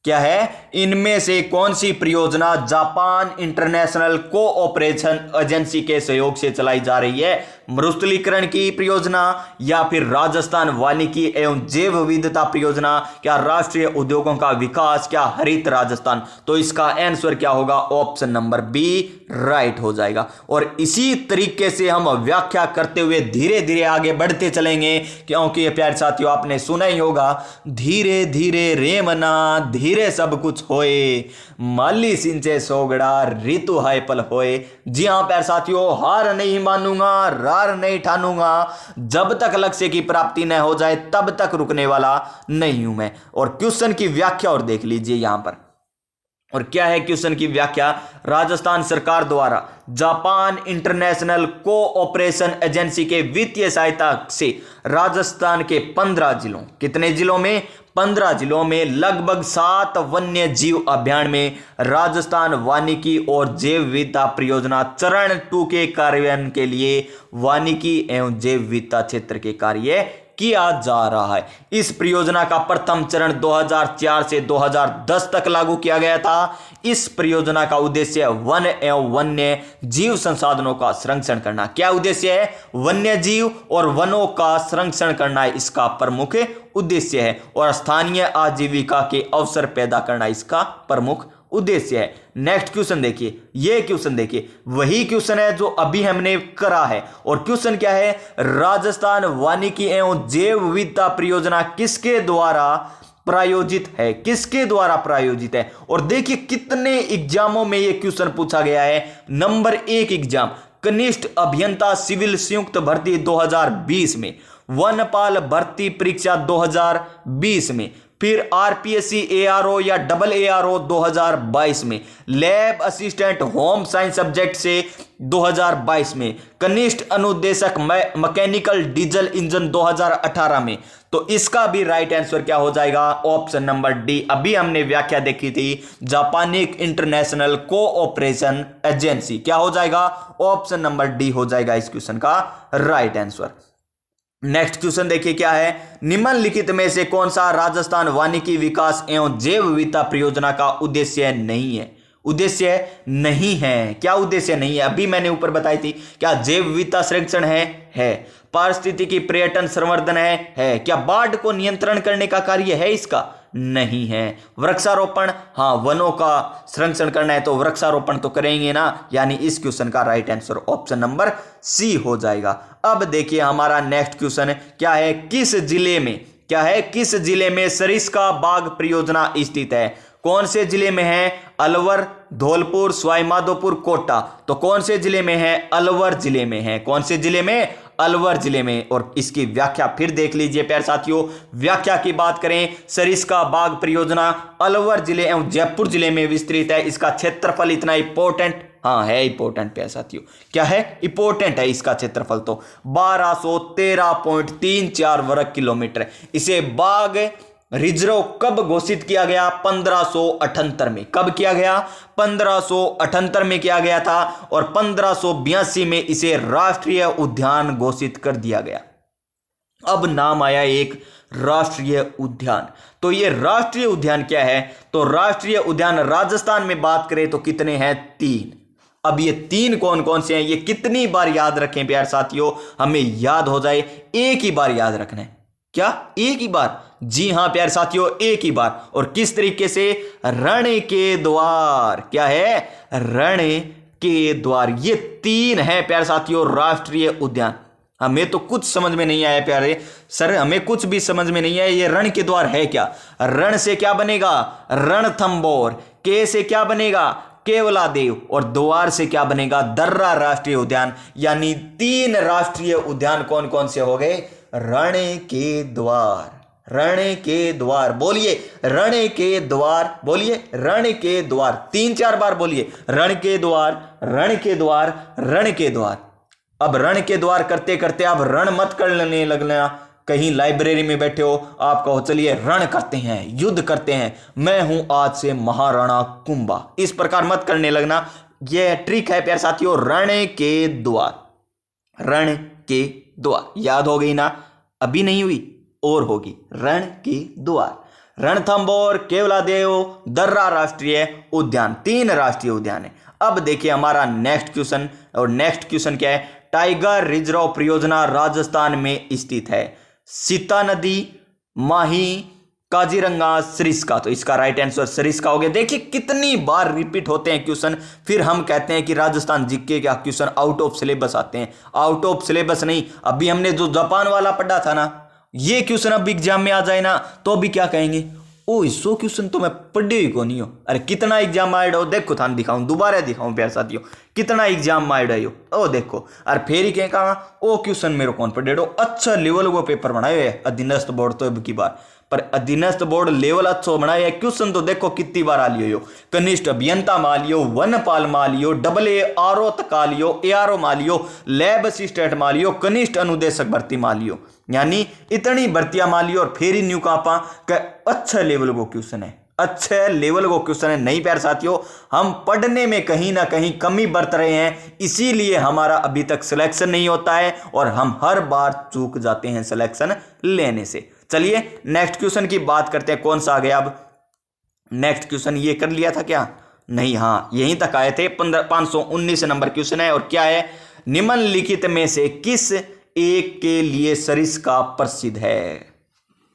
क्या है, इनमें से कौन सी परियोजना जापान इंटरनेशनल कोऑपरेशन एजेंसी के सहयोग से चलाई जा रही है? मरुस्थलीकरण की परियोजना, या फिर राजस्थान वानिकी एवं जैव विविधता परियोजना, क्या राष्ट्रीय उद्योगों का विकास, क्या हरित राजस्थान? तो इसका आंसर क्या होगा? ऑप्शन नंबर बी राइट हो जाएगा। और इसी तरीके से हम व्याख्या करते हुए धीरे धीरे आगे बढ़ते चलेंगे, क्योंकि ये प्यारे साथियों आपने सुना ही होगा, धीरे धीरे रे मना धीरे सब कुछ होए, माली सिंचे सोगड़ा ऋतु हाय पल होए। जी हां प्यारे साथियों, हार नहीं मानूंगा, रार नहीं ठानूंगा, जब तक लक्ष्य की प्राप्ति न हो जाए तब तक रुकने वाला नहीं हूं मैं। और क्वेश्चन की व्याख्या और देख लीजिए यहां पर, और क्या है क्वेश्चन की व्याख्या? राजस्थान सरकार द्वारा जापान इंटरनेशनल कोऑपरेशन एजेंसी के वित्तीय सहायता से राजस्थान के 15 जिलों, कितने जिलों में? 15 जिलों में लगभग 7 वन्य जीव अभियान में राजस्थान वानिकी और जैव विविधता परियोजना चरण 2 के कार्यान्वयन के लिए वानिकी एवं जैव विविधता क्षेत्र के कार्य किया जा रहा है। इस परियोजना का प्रथम चरण 2004 से 2010 तक लागू किया गया था। इस परियोजना का उद्देश्य वन एवं वन्य जीव संसाधनों का संरक्षण करना। क्या उद्देश्य है? वन्य जीव और वनों का संरक्षण करना इसका प्रमुख उद्देश्य है, और स्थानीय आजीविका के अवसर पैदा करना इसका प्रमुख उद्देश्य है। नेक्स्ट क्वेश्चन देखिए, ये क्वेश्चन देखिए, वही क्वेश्चन है जो अभी हमने करा है। और क्वेश्चन क्या है? राजस्थान वानिकी एवं जैव विविधता परियोजना किसके द्वारा प्रायोजित है? किसके द्वारा प्रायोजित है? और देखिए कितने एग्जामों में ये क्वेश्चन पूछा गया है। नंबर 1 एग्जाम कनिष्ठ अभियंता सिविल संयुक्त भर्ती 2020 में, वनपाल भर्ती परीक्षा 2020 में, फिर आरपीएससी एआरओ या डबल एआरओ 2022 में, lab assistant home science subject से 2022 में, कनिष्ठ अनुदेशक मैकेनिकल डीजल इंजन 2018 में। तो इसका भी राइट आंसर क्या हो जाएगा? Option number D. अभी हमने व्याख्या देखी थी, जापानी इंटरनेशनल कोऑपरेशन एजेंसी। क्या हो जाएगा? ऑप्शन नंबर डी हो जाएगा इस क्वेश्चन का राइट आंसर। नेक्स्ट क्वेश्चन देखिए क्या है, निम्नलिखित में से कौन सा राजस्थान वानिकी विकास एवं जैव विविधता परियोजना का उद्देश्य नहीं है? उद्देश्य नहीं है। क्या उद्देश्य नहीं है? अभी मैंने ऊपर बताई थी। क्या जैव विविधता संरक्षण है? पारिस्थितिकी पर्यटन संवर्धन है? क्या बाढ़ को नियंत्रण करने का कार्य है इसका? नहीं है। वृक्षारोपण, हाँ वनों का संरक्षण करना है तो वृक्षारोपण तो करेंगे ना, यानी इस क्वेश्चन का right answer option number C हो जाएगा। अब देखिए हमारा नेक्स्ट क्वेश्चन क्या है, किस जिले में, क्या है, किस जिले में सरिस्का बाग परियोजना स्थित है? कौन से जिले में है? अलवर, धौलपुर, सवाई माधोपुर, कोटा। तो कौन से जिले में है? अलवर जिले में है। कौन से जिले में? अलवर जिले में। और इसकी व्याख्या फिर देख लीजिए प्यारे साथियों। व्याख्या की बात करें, सरिस्का बाग परियोजना अलवर जिले एवं जयपुर जिले में विस्तृत है। इसका क्षेत्रफल इतना इंपॉर्टेंट, हाँ है इंपॉर्टेंट प्यारे साथियों, क्या है? इंपॉर्टेंट है इसका क्षेत्रफल तो 1213.34 वर्ग किलोमीटर। इसे बाग रिजर्व कब घोषित किया गया? 1578 में। कब किया गया? 1578 में किया गया था, और 1582 में इसे राष्ट्रीय उद्यान घोषित कर दिया गया। अब नाम आया एक राष्ट्रीय उद्यान। तो ये राष्ट्रीय उद्यान क्या है? तो राष्ट्रीय उद्यान राजस्थान में बात करें तो कितने हैं? 3। अब ये 3 कौन कौन से हैं? ये कितनी बार याद रखें प्यारे साथियों, हमें याद हो जाए? एक ही बार याद रखना है। क्या? एक ही बार? जी हां प्यारे साथियों, एक ही बार। और किस तरीके से? रण के द्वार। क्या है? रण के द्वार। ये 3 है प्यारे साथियों राष्ट्रीय उद्यान। हमें तो कुछ समझ में नहीं आया प्यारे सर, हमें कुछ भी समझ में नहीं आया ये रण के द्वार है क्या? रण से क्या बनेगा? रणथंभौर। के से क्या बनेगा? केवलादेव। और द्वार से क्या बनेगा? दर्रा राष्ट्रीय उद्यान। यानी 3 राष्ट्रीय उद्यान कौन कौन से हो गए? रण के द्वार। रण के द्वार बोलिए, रण के द्वार बोलिए, रण के द्वार 3-4 बार बोलिए, रण के द्वार, रण के द्वार, रण के द्वार। अब रण के द्वार करते करते आप रण मत करने लगना। कहीं लाइब्रेरी में बैठे हो, आप कहो चलिए रण करते हैं, युद्ध करते हैं, मैं हूं आज से महाराणा कुंभा। इस प्रकार मत करने लगना। यह ट्रिक है प्यारे साथियों, रण के द्वार। रण के द्वार याद हो गई ना? अभी नहीं हुई और होगी। रण के द्वार, रणथंभौर, केवलादेव, दर्रा राष्ट्रीय उद्यान, 3 राष्ट्रीय उद्यान है। अब देखिए हमारा नेक्स्ट क्वेश्चन, और नेक्स्ट क्वेश्चन क्या है? टाइगर रिजर्व परियोजना राजस्थान में स्थित है। सीता नदी, माही, काजीरंगा, सरिस्का। तो इसका राइट आंसर सरिस्का हो गया। देखिए कितनी बार रिपीट होते हैं क्वेश्चन, फिर हम कहते हैं कि राजस्थान जीके का क्वेश्चन आउट ऑफ सिलेबस आते हैं। आउट ऑफ सिलेबस नहीं, अभी हमने जो जापान वाला पढ़ा था ना, ये क्वेश्चन अब एग्जाम में आ जाए ना तो भी क्या कहेंगे, ओ इसो क्वेश्चन तो मैं पढ़े ही को नहीं हो। अरे कितना एग्जाम आएड हो, देखो थान दिखाऊं, दोबारा दिखाऊं प्यार साथियों, कितना एग्जाम आएड है ओ देखो। और फिर ही कहा ओ क्वेश्चन मेरे कौन पढ़े हो, अच्छा लेवल वो पेपर बनाए है अधीनस्थ बोर्ड तो अब की बार, पर अधीनस्थ बोर्ड लेवल अच्छा बनाया है। क्वेश्चन तो देखो कितनी बार आ लियो, कनिष्ठ अभियंता मा लियो, वनपाल मा लियो, AARO तक आ लियो, ARO मा लियो, लैब असिस्टेंट मा लियो, कनिष्ठ अनुदेशक भर्ती मा लियो, यानी इतनी भर्तियां मा लियो। और फिर ही न्यू कहा अच्छा लेवल को क्वेश्चन है, अच्छे लेवल को क्वेश्चन है। नहीं प्यार साथियों, हम पढ़ने में कहीं ना कहीं कमी बरत रहे हैं, इसीलिए हमारा अभी तक सिलेक्शन नहीं होता है और हम हर बार चूक जाते हैं सिलेक्शन लेने से। चलिए नेक्स्ट क्वेश्चन की बात करते हैं, कौन सा आ गया अब? नेक्स्ट क्वेश्चन ये कर लिया था क्या? नहीं, हाँ यहीं तक आए थे। 519 नंबर क्वेश्चन है और क्या है? निम्नलिखित में से किस एक के लिए सरिस्का प्रसिद्ध है?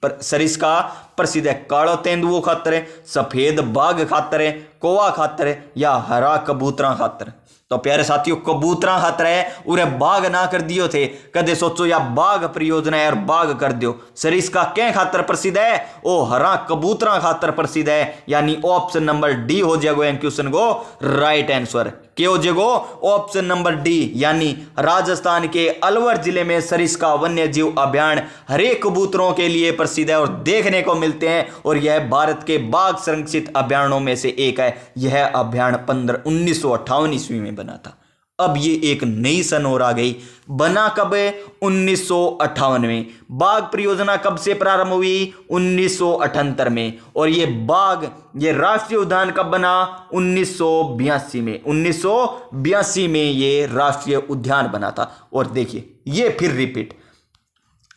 पर सरिस्का प्रसिद्ध है कालो तेंदुओ खातर, सफेद बाघ खातर, कौवा खातर या हरा कबूतरा खातर? तो प्यारे साथियों कबूतरा खातर है, उरे बाघ ना कर दियो थे, कदे सोचो या बाघ परियोजना है और बाघ कर दियो। सरिस्का क्या खातर प्रसिद्ध है? ओ हरा कबूतरा खातर प्रसिद्ध है, यानी ऑप्शन नंबर डी हो जाएगा क्वेश्चन को राइट आंसर। क्या हो जाएगा? ऑप्शन नंबर डी, यानी राजस्थान के अलवर जिले में सरिस्का वन्य जीव अभ्यारण्य हरे कबूतरों के लिए प्रसिद्ध है और देखने को मिलते हैं, और यह भारत के बाघ संरक्षित अभ्यारण्यों में से एक है। यह अभ्यारण्य 1958 ईस्वी में बना था। अब ये एक नई सन और आ गई, बना कब? 1958 में। बाघ परियोजना कब से प्रारंभ हुई? 1978 में। और ये राष्ट्रीय उद्यान कब बना? 1982 में। 1982 में ये राष्ट्रीय उद्यान बना था। और देखिए ये फिर रिपीट,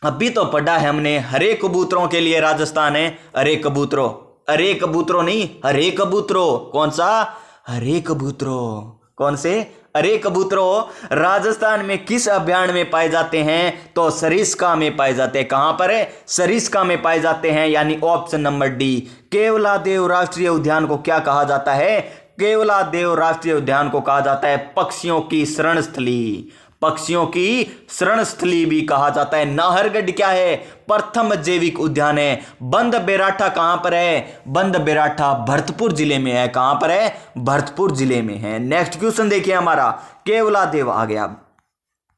अभी तो पढ़ा है हमने हरे कबूतरों के लिए राजस्थान है। अरे कबूतरों, अरे कबूतरों नहीं, हरे कबूतरों। कौन सा? हरे कबूतरों। कौन से? अरे कबूतरों राजस्थान में किस अभ्यारण्य में पाए जाते हैं? तो सरिस्का में पाए जाते हैं। कहां पर है? सरिस्का में पाए जाते हैं, यानी ऑप्शन नंबर डी। केवलादेव राष्ट्रीय उद्यान को क्या कहा जाता है? केवलादेव राष्ट्रीय उद्यान को कहा जाता है पक्षियों की शरण स्थली। पक्षियों की शरण स्थली भी कहा जाता है। नाहरगढ़ क्या है? प्रथम जैविक उद्यान है। बंद बेराठा कहां पर है? बंद बेराठा भरतपुर जिले में है। कहां पर है? भरतपुर जिले में है। नेक्स्ट क्वेश्चन देखिए हमारा, केवलादेव आ गया।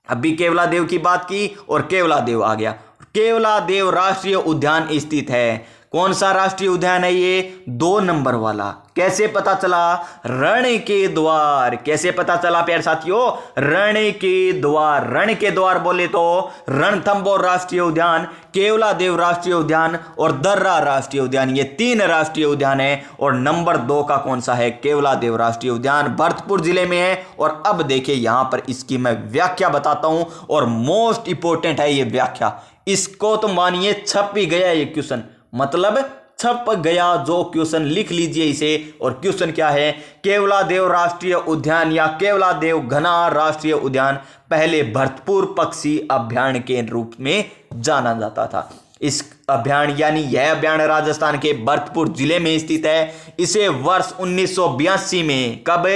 अभी केवलादेव की बात की और केवलादेव आ गया। केवलादेव राष्ट्रीय उद्यान स्थित है। कौन सा राष्ट्रीय उद्यान है ये? 2 नंबर वाला। कैसे पता चला? रण के द्वार। कैसे पता चला प्यारे साथियों? रण के द्वार। रण के द्वार बोले तो रणथंभौर राष्ट्रीय उद्यान, केवलादेव राष्ट्रीय उद्यान और दर्रा राष्ट्रीय उद्यान, ये 3 राष्ट्रीय उद्यान है। और नंबर 2 का कौन सा है? केवलादेव राष्ट्रीय उद्यान भरतपुर जिले में है। और अब देखिए यहां पर इसकी मैं व्याख्या बताता हूं, और मोस्ट इंपोर्टेंट है ये व्याख्या। इसको तो मानिए छप ही गया ये क्वेश्चन, मतलब छप गया जो क्वेश्चन, लिख लीजिए इसे। और क्वेश्चन क्या है? केवलादेव राष्ट्रीय उद्यान या केवलादेव घना राष्ट्रीय उद्यान पहले भरतपुर पक्षी अभ्यारण्य के रूप में जाना जाता था। इस अभ्यारण्य यानी यह अभ्यारण्य राजस्थान के भरतपुर जिले में स्थित है। इसे वर्ष 1982 में, कब?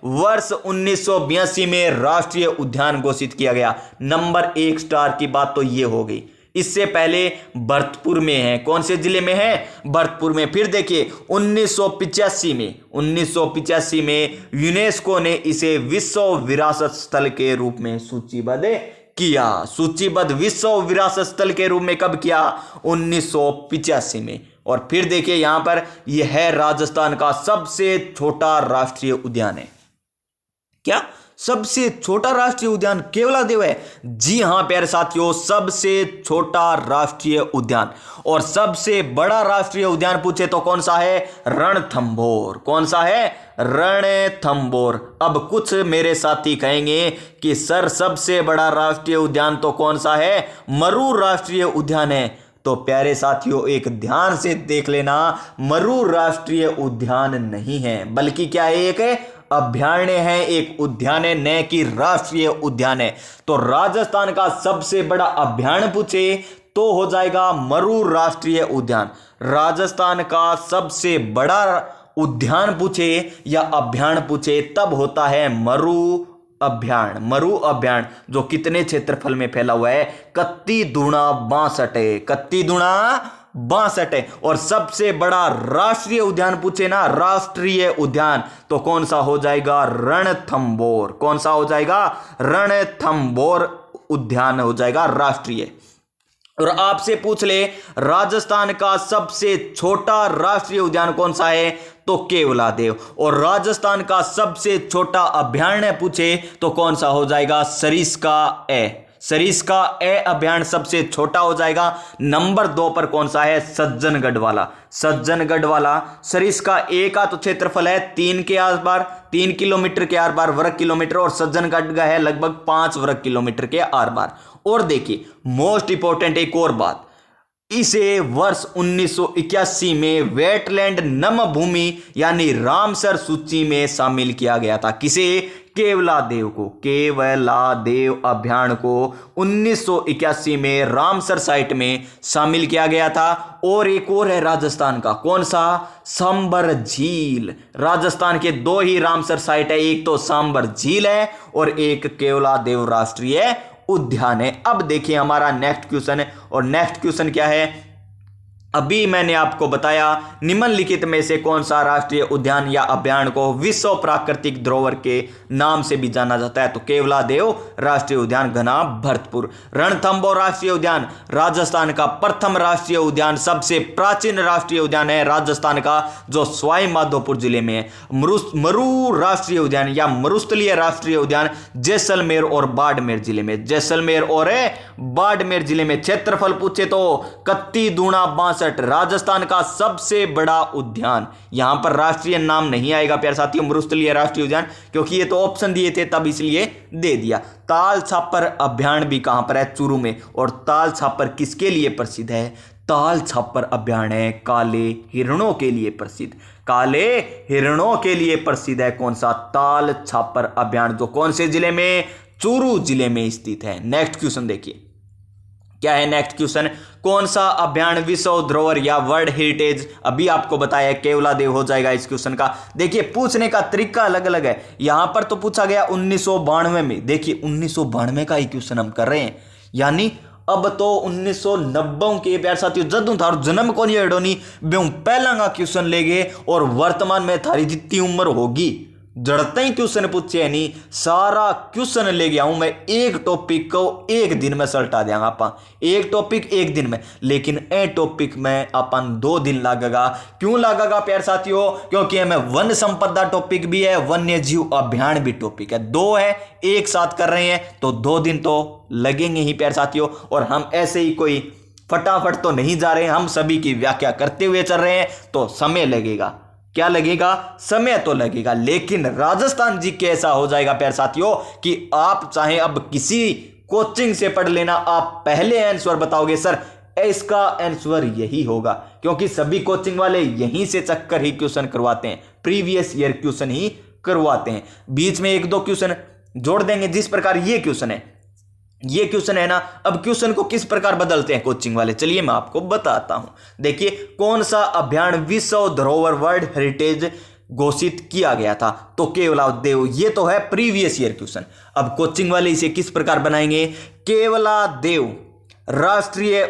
वर्ष 1982 में राष्ट्रीय उद्यान घोषित किया गया। नंबर 1 स्टार की बात तो ये हो गई। इससे पहले भरतपुर में है। कौन से जिले में है? भरतपुर में। फिर देखिए 1985 में यूनेस्को ने इसे विश्व विरासत स्थल के रूप में सूचीबद्ध किया। सूचीबद्ध विश्व विरासत स्थल के रूप में कब किया? 1985 में। और फिर देखिए यहां पर यह है राजस्थान का सबसे छोटा राष्ट्रीय उद्यान है। क्या सबसे छोटा राष्ट्रीय उद्यान केवलादेव है? जी हां प्यारे साथियों, सबसे छोटा राष्ट्रीय उद्यान। और सबसे बड़ा राष्ट्रीय उद्यान पूछे तो कौन सा है? रणथंभौर। कौन सा है? रणथंभौर। अब कुछ मेरे साथी कहेंगे कि सर सबसे बड़ा राष्ट्रीय उद्यान तो कौन सा है? मरू राष्ट्रीय उद्यान है। तो प्यारे साथियों एक ध्यान से देख लेना, मरु राष्ट्रीय उद्यान नहीं है, बल्कि क्या है, एक अभयारण्य है, एक उद्यान है, न कि राष्ट्रीय उद्यान है। तो राजस्थान का सबसे बड़ा अभयारण्य पूछे तो हो जाएगा मरु राष्ट्रीय उद्यान। राजस्थान का सबसे बड़ा उद्यान पूछे या अभयारण्य पूछे तब होता है मरु अभयारण्य। मरु अभयारण्य जो कितने क्षेत्रफल में फैला हुआ है, 31 दूना 62 है, 31 दूना 62 है। और सबसे बड़ा राष्ट्रीय उद्यान पूछे ना, राष्ट्रीय उद्यान, तो कौन सा हो जाएगा, रणथंभौर। कौन सा हो जाएगा, रणथंभौर उद्यान हो जाएगा राष्ट्रीय। और आपसे पूछ ले राजस्थान का सबसे छोटा राष्ट्रीय उद्यान कौन सा है, तो केवलादेव। और राजस्थान का सबसे छोटा अभयारण्य पूछे तो कौन सा हो जाएगा, सरिस्का ए। सरिस्का ए अभयारण्य सबसे छोटा हो जाएगा। नंबर 2 पर कौन सा है, सज्जनगढ़ वाला। सज्जनगढ़ वाला। सरिस्का ए का तो क्षेत्रफल है 3 के आर पार, 3 किलोमीटर के आर पार वर्ग किलोमीटर, और सज्जनगढ़ का है लगभग 5 वर्ग किलोमीटर के आर पार। और देखिए मोस्ट इंपॉर्टेंट एक और बात, इसे वर्ष 1981 में वेटलैंड नम भूमि यानी रामसर सूची में शामिल किया गया था। किसे, केवलादेव को। केवलादेव अभयारण्य को 1981 में रामसर साइट में शामिल किया गया था। और एक और है राजस्थान का, कौन सा, सांबर झील। राजस्थान के 2 ही रामसर साइट है, एक तो सांबर झील है और एक केवलादेव राष्ट्रीय उद्यान है। अब देखिए हमारा नेक्स्ट क्वेश्चन है, और नेक्स्ट क्वेश्चन क्या है, अभी मैंने आपको बताया निम्नलिखित में से कौन सा राष्ट्रीय उद्यान या अभयारण्य को विश्व प्राकृतिक धरोहर के नाम से भी जाना जाता है, तो केवलादेव राष्ट्रीय उद्यान, घना भरतपुर। रणथंभौर राष्ट्रीय उद्यान राजस्थान का प्रथम राष्ट्रीय उद्यान, सबसे प्राचीन राष्ट्रीय उद्यान है राजस्थान का, जो सवाई माधोपुर जिले में है। मरु राष्ट्रीय उद्यान या मरुस्थलीय राष्ट्रीय उद्यान जैसलमेर और बाड़मेर जिले में। जैसलमेर और बाड़मेर जिले में। क्षेत्रफल पूछे तो 31 दूना 62, राजस्थान का सबसे बड़ा उद्यान। यहां पर राष्ट्रीय नाम नहीं आएगा प्यारे साथियों, मरुस्थलीय राष्ट्रीय उद्यान, क्योंकि ये तो ऑप्शन दिए थे तब इसलिए दे दिया। ताल छापर अभयारण्य भी कहां पर है, चूरू में। और ताल छापर किसके लिए प्रसिद्ध है, ताल छापर अभयारण्य काले हिरणों के लिए प्रसिद्ध। काले हिरणों के लिए प्रसिद्ध है कौन सा, ताल छापर अभयारण्य, जो कौन से जिले में, चूरू जिले में स्थित है। नेक्स्ट क्वेश्चन देखिए क्या है, नेक्स्ट क्वेश्चन, कौन सा अभयारण्य विश्व धरोहर या वर्ल्ड हेरिटेज, अभी आपको बताया केवलादेव हो जाएगा इस क्वेश्चन का। देखिए पूछने का तरीका अलग अलग है। यहां पर तो पूछा गया 1992 में, देखिए 1992 का ही क्वेश्चन हम कर रहे हैं, यानी अब तो 1990 के प्यार साथियों जदू थारो जन्म को नहीं एडोनी बेहू पहला का क्वेश्चन ले गए, और वर्तमान में थारी जितनी उम्र होगी जड़ते ही क्वेश्चन पूछे नहीं, सारा क्वेश्चन ले गया हूं मैं। एक टॉपिक को एक दिन में सल्टा देंगे आप, एक टॉपिक एक दिन में, लेकिन ए टॉपिक में अपन 2 दिन लगेगा। क्यों लगेगा प्यार साथियों, क्योंकि हमें वन संपदा टॉपिक भी है, वन्य जीव अभयारण्य भी टॉपिक है, 2 है एक साथ कर रहे हैं, तो 2 दिन तो लगेंगे ही प्यार साथियों। और हम ऐसे ही कोई फटाफट तो नहीं जा रहे हैं, हम सभी की व्याख्या करते हुए चल रहे हैं, तो समय लगेगा। क्या लगेगा, समय तो लगेगा, लेकिन राजस्थान जी कैसा हो जाएगा प्यार साथियों कि आप चाहे अब किसी कोचिंग से पढ़ लेना, आप पहले आंसर बताओगे सर इसका आंसर यही होगा, क्योंकि सभी कोचिंग वाले यहीं से चक्कर ही क्वेश्चन करवाते हैं, प्रीवियस ईयर क्वेश्चन ही करवाते हैं। बीच में 1-2 क्वेश्चन जोड़ देंगे, जिस प्रकार ये क्वेश्चन है, ये क्वेश्चन है ना। अब क्वेश्चन को किस प्रकार बदलते हैं कोचिंग वाले, चलिए मैं आपको बताता हूं। देखिए कौन सा अभयारण्य विश्व धरोहर वर्ल्ड हेरिटेज घोषित किया गया था, तो केवलादेव। ये तो है प्रीवियस ईयर क्वेश्चन। अब कोचिंग वाले इसे किस प्रकार बनाएंगे, केवलादेव राष्ट्रीय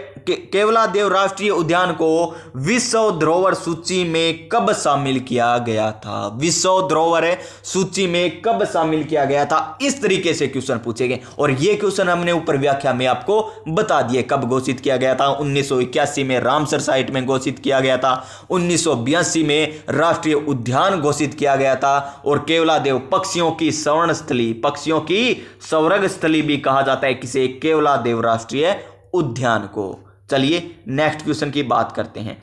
उद्यान को विश्व धरोहर सूची में कब शामिल किया गया था, विश्व धरोहर सूची में कब शामिल किया गया था, इस तरीके से क्वेश्चन पूछेंगे। और ये क्वेश्चन हमने ऊपर व्याख्या में आपको बता दिए कब घोषित किया गया था। 1981 में रामसर साइट में घोषित किया गया था, 1982 में राष्ट्रीय उद्यान घोषित किया गया था, और केवलादेव पक्षियों की स्वर्ण स्थली, पक्षियों की स्वर्ग स्थली भी कहा जाता है किसे, केवलादेव राष्ट्रीय उद्यान को। चलिए नेक्स्ट क्वेश्चन की बात करते हैं।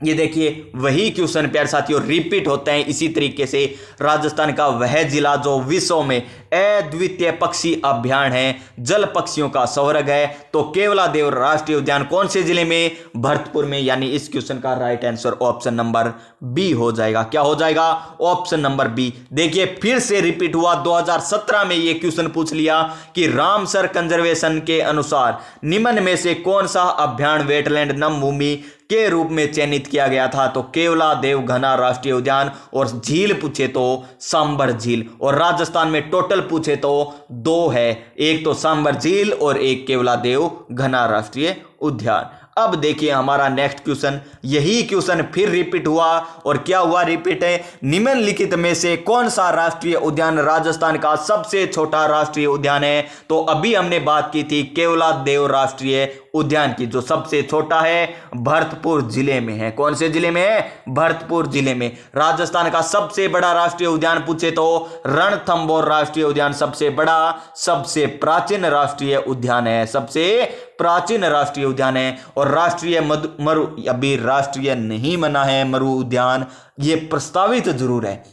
ये देखिए वही क्वेश्चन प्यारे साथियों रिपीट होते हैं इसी तरीके से। राजस्थान का वह जिला जो विश्व में अद्वितीय पक्षी अभ्यारण्य है, जल पक्षियों का स्वर्ग है। तो केवलादेव राष्ट्रीय उद्यान कौन से जिले में? भरतपुर में। यानी इस क्वेश्चन का right answer option number B हो जाएगा। क्या हो जाएगा? Option number B. देखिए फिर से रिपीट हुआ, 2017 में यह क्वेश्चन पूछ लिया कि रामसर कंजर्वेशन के अनुसार निम्न में से कौन सा अभ्यारण्य वेटलैंड नम भूमि के रूप में चयनित किया गया था? तो केवलादेव घना राष्ट्रीय उद्यान, और झील पूछे तो सांबर झील, और राजस्थान में टोटल पूछे तो 2 है, एक तो सांबर झील और एक केवलादेव घना राष्ट्रीय उद्यान। अब देखिए हमारा नेक्स्ट क्वेश्चन, यही क्वेश्चन फिर रिपीट हुआ, और क्या हुआ रिपीट है? निम्नलिखित में से कौन सा राष्ट्रीय उद्यान राजस्थान का सबसे छोटा राष्ट्रीय उद्यान है? तो अभी हमने बात की थी केवलादेव राष्ट्रीय उद्यान की, जो सबसे छोटा है भरतपुर जिले में है। कौन से जिले में है? भरतपुर जिले में। राजस्थान का सबसे बड़ा राष्ट्रीय उद्यान पूछे तो रणथंभौर राष्ट्रीय उद्यान सबसे बड़ा, सबसे प्राचीन राष्ट्रीय उद्यान है, सबसे प्राचीन राष्ट्रीय उद्यान है। और राष्ट्रीय मरु, अभी राष्ट्रीय नहीं बना है मरु उद्यान, ये प्रस्तावित जरूर है।